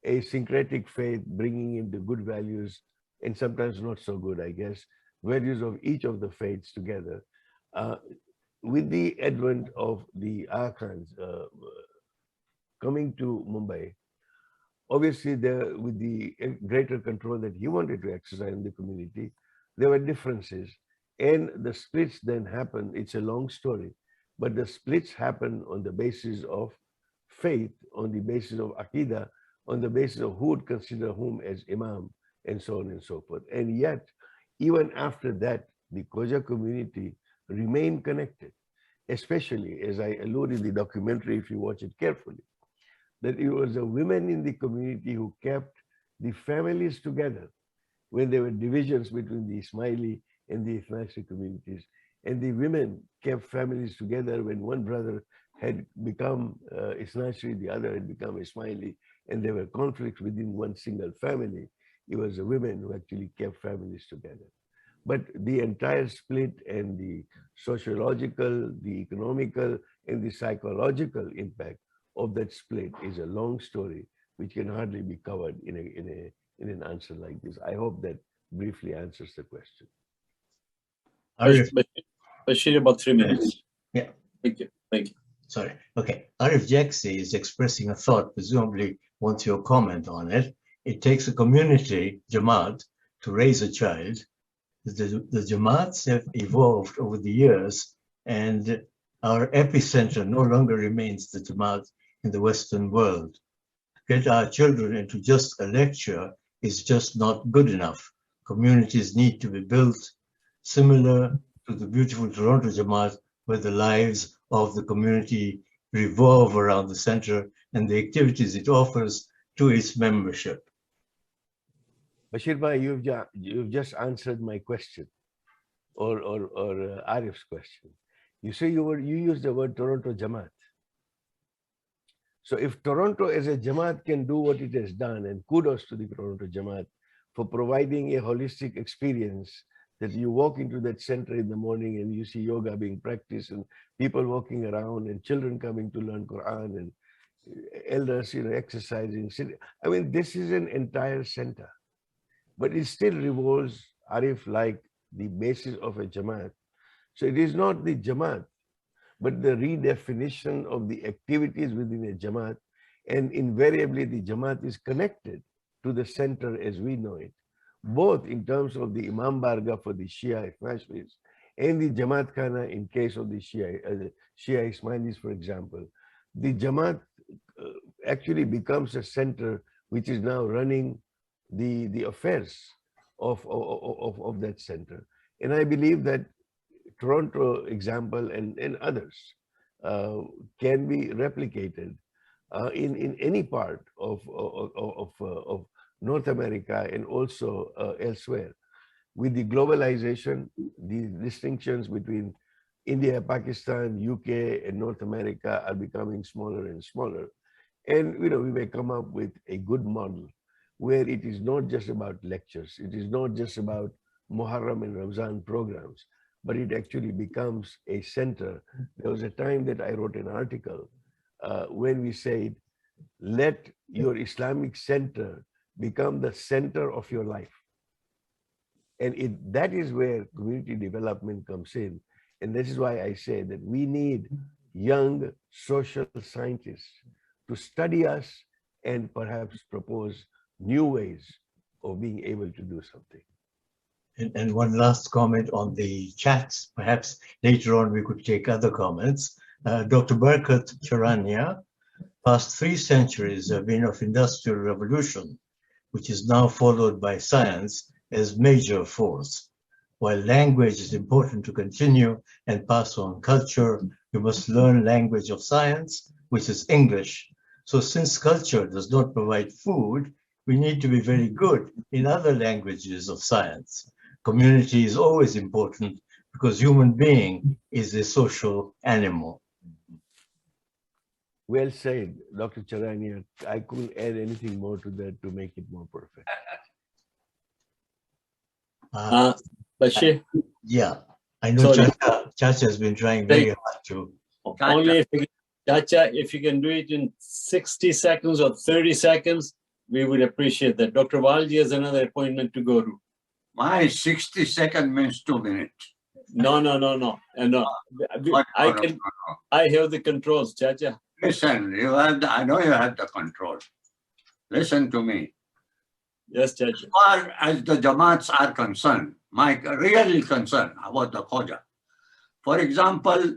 a syncretic faith bringing in the good values and sometimes not so good, I guess, values of each of the faiths together. With the advent of the Akhans coming to Mumbai, obviously there, with the greater control that he wanted to exercise in the community, there were differences. And the splits then happened. It's a long story, but the splits happened on the basis of faith, on the basis of Aqidah, on the basis of who would consider whom as Imam, and so on and so forth. And yet, even after that, the Khoja community remained connected, especially, as I alluded in the documentary, if you watch it carefully, that it was the women in the community who kept the families together when there were divisions between the Ismaili and the Ithnashi communities. And the women kept families together when one brother had become Ithnashi, the other had become Ismaili, and there were conflicts within one single family. It was the women who actually kept families together. But the entire split and the sociological, the economical, and the psychological impact of that split is a long story which can hardly be covered in an answer like this. I hope that briefly answers the question. Bashir, about 3 minutes. Yeah. Thank you. Thank you. Sorry. Okay. Arif Jaxi is expressing a thought, presumably wants your comment on it. It takes a community, Jamaat, to raise a child. The Jamaats have evolved over the years, and our epicenter no longer remains the Jamaat in the Western world. To get our children into just a lecture is just not good enough. Communities need to be built similar to the beautiful Toronto Jamaat, where the lives of the community revolve around the center and the activities it offers to its membership. Bashir Bhai, you've just answered my question, or Arif's question. You say you used the word Toronto Jamaat. So if Toronto as a Jamaat can do what it has done, and kudos to the Toronto Jamaat for providing a holistic experience, that you walk into that center in the morning and you see yoga being practiced and people walking around and children coming to learn Quran and elders, exercising. I mean, this is an entire center, but it still revolves, Arif, like the basis of a Jamaat. So it is not the Jamaat, but the redefinition of the activities within a Jamaat, and invariably the Jamaat is connected to the center as we know it, both in terms of the Imam Barga for the Shia Ithnasis and the Jamaat Khana in case of the Shia Ismailis, for example. The Jamaat actually becomes a center which is now running the affairs of that center. And I believe that Toronto example and others can be replicated in any part of North America and also elsewhere. With the globalization, the distinctions between India, Pakistan, UK, and North America are becoming smaller and smaller. And we may come up with a good model where it is not just about lectures, it is not just about Muharram and Ramzan programs, but it actually becomes a center. There was a time that I wrote an article when we said, let your Islamic center become the center of your life. And that is where community development comes in. And this is why I say that we need young social scientists to study us and perhaps propose new ways of being able to do something. And one last comment on the chats. Perhaps later on we could take other comments. Dr. Barkat Charania, past 3 centuries have been of industrial revolution. which is now followed by science as major force. While language is important to continue and pass on culture, you must learn language of science, which is English. So since culture does not provide food, we need to be very good in other languages of science. Community is always important because human being is a social animal. Well said, Dr. Charania. I couldn't add anything more to that to make it more perfect. Bashir, Yeah, I know sorry. Chacha has been trying very hard to. Only if you, Chacha, if you can do it in 60 seconds or 30 seconds, we would appreciate that. Dr. Walji has another appointment to go to. My 60 seconds means 2 minutes. No. I have the controls, Chacha. Listen, I know you have the control. Listen to me. Yes, Chacha. As far as the jamaats are concerned, my real concern about the Khoja. For example,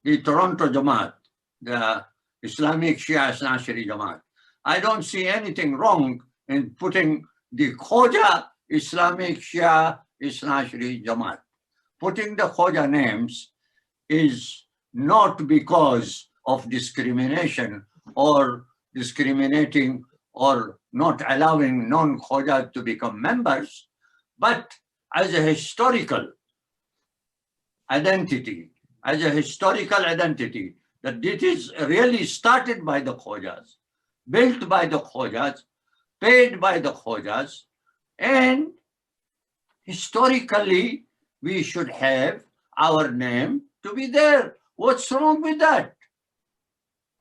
the Toronto Jamaat, the Islamic Shia Asnashiri Jamaat. I don't see anything wrong in putting the Khoja Islamic Shia Asnashiri Jamaat. Putting the Khoja names is not because of discrimination or discriminating or not allowing non-Khoja to become members, but as a historical identity, that it is really started by the Khojas, built by the Khojas, paid by the Khojas, and historically we should have our name to be there. What's wrong with that?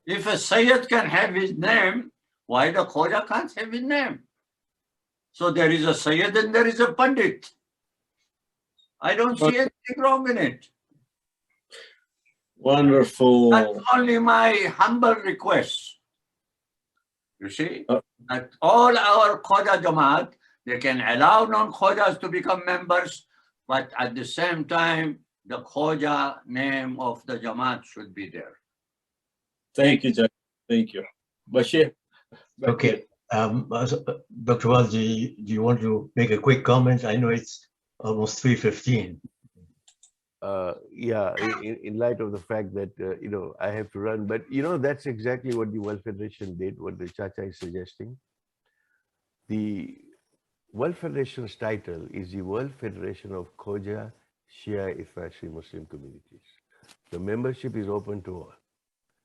If a Sayyid can have his name, why the Khoja can't have his name? So there is a Sayyid and there is a Pandit. I don't see anything wrong in it. Wonderful. That's only my humble request. You see, that all our Khoja Jamaat, they can allow non-Khojas to become members, but at the same time, the Khoja name of the Jamaat should be there. Thank you, Chacha. Thank you. Bashir. Okay, Dr. Walji, do you want to make a quick comment? I know it's almost 3:15. Yeah, in light of the fact that, I have to run, but, that's exactly what the World Federation did, what the Chacha is suggesting. The World Federation's title is the World Federation of Khoja Shia Ifrashi Muslim Communities. The membership is open to all.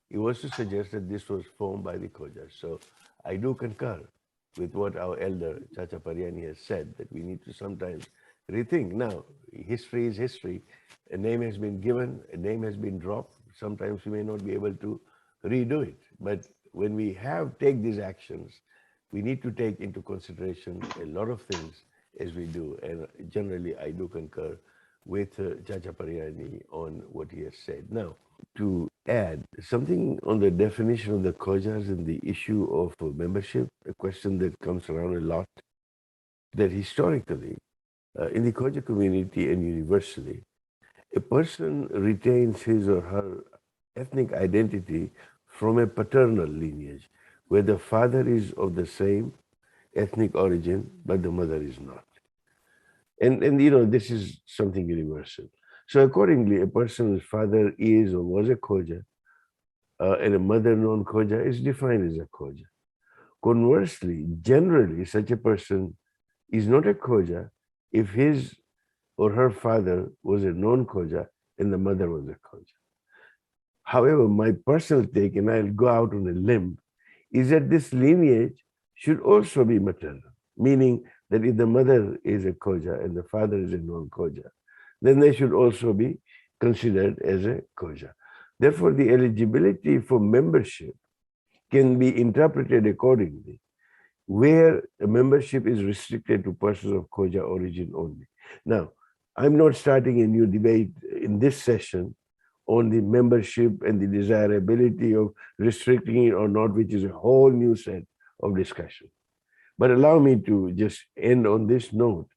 He was to suggest that this was formed by the Khojas. So I do concur with what our elder Chacha Pariani has said, that we need to sometimes rethink. Now, history is history. A name has been given, a name has been dropped. Sometimes we may not be able to redo it. But when we take these actions, we need to take into consideration a lot of things as we do. And generally, I do concur with Chacha Pariani on what he has said. Now, to add something on the definition of the Khojas and the issue of membership, a question that comes around a lot, that historically, in the Khoja community and universally, a person retains his or her ethnic identity from a paternal lineage, where the father is of the same ethnic origin, but the mother is not. And this is something universal. So accordingly, a person's father is or was a Khoja, and a mother non-Khoja is defined as a Khoja. Conversely, generally, such a person is not a Khoja if his or her father was a non-Khoja and the mother was a Khoja. However, my personal take, and I'll go out on a limb, is that this lineage should also be maternal, meaning that if the mother is a Khoja and the father is a non-Khoja, then they should also be considered as a Khoja. Therefore, the eligibility for membership can be interpreted accordingly, where a membership is restricted to persons of Khoja origin only. Now, I'm not starting a new debate in this session on the membership and the desirability of restricting it or not, which is a whole new set of discussion. But allow me to just end on this note,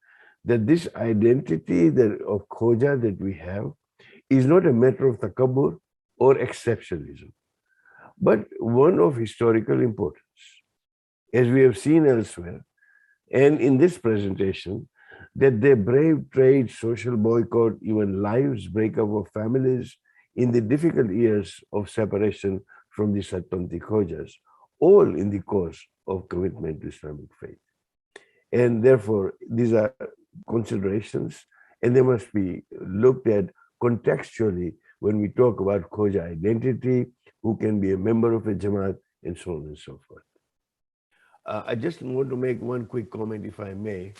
that this identity of Khoja that we have is not a matter of takabbur or exceptionalism, but one of historical importance. As we have seen elsewhere, And in this presentation, that they braved trade, social boycott, even lives, breakup of families in the difficult years of separation from the Satpanthi Khojas, all in the cause of commitment to Islamic faith. And therefore, these are considerations, and they must be looked at contextually when we talk about Khoja identity, who can be a member of a jamaat, and so on and so forth. I just want to make one quick comment, if I may,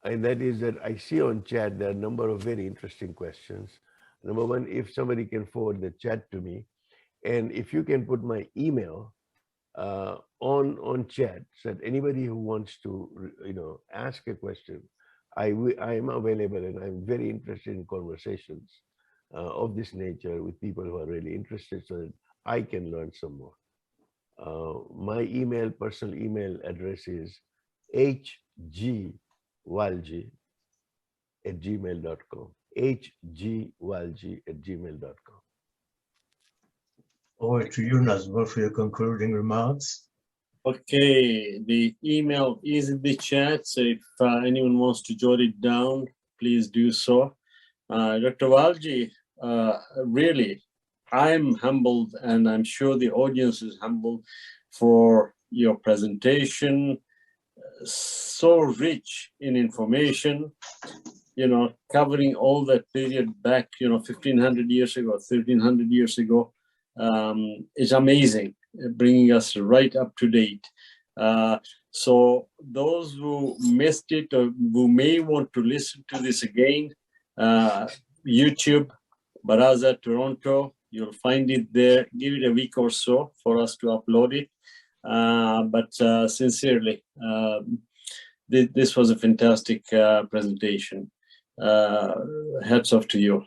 and that is that I see on chat there are a number of very interesting questions. Number one, if somebody can forward the chat to me, and if you can put my email on chat, so that anybody who wants to, ask a question, I am available, and I'm very interested in conversations of this nature with people who are really interested, so that I can learn some more. My personal email address is hgwalji@gmail.com. hgwalji@gmail.com. Over to you, Nazmul, for your concluding remarks. Okay, the email is in the chat, so if anyone wants to jot it down, please do so. Dr. Walji, really, I'm humbled, and I'm sure the audience is humbled for your presentation, so rich in information, covering all that period back, 1500 years ago, 1300 years ago. Is amazing, bringing us right up to date. So those who missed it or who may want to listen to this again, YouTube, Baraza Toronto, you'll find it there. Give it a week or so for us to upload it. But sincerely, this was a fantastic presentation. Hats off to you.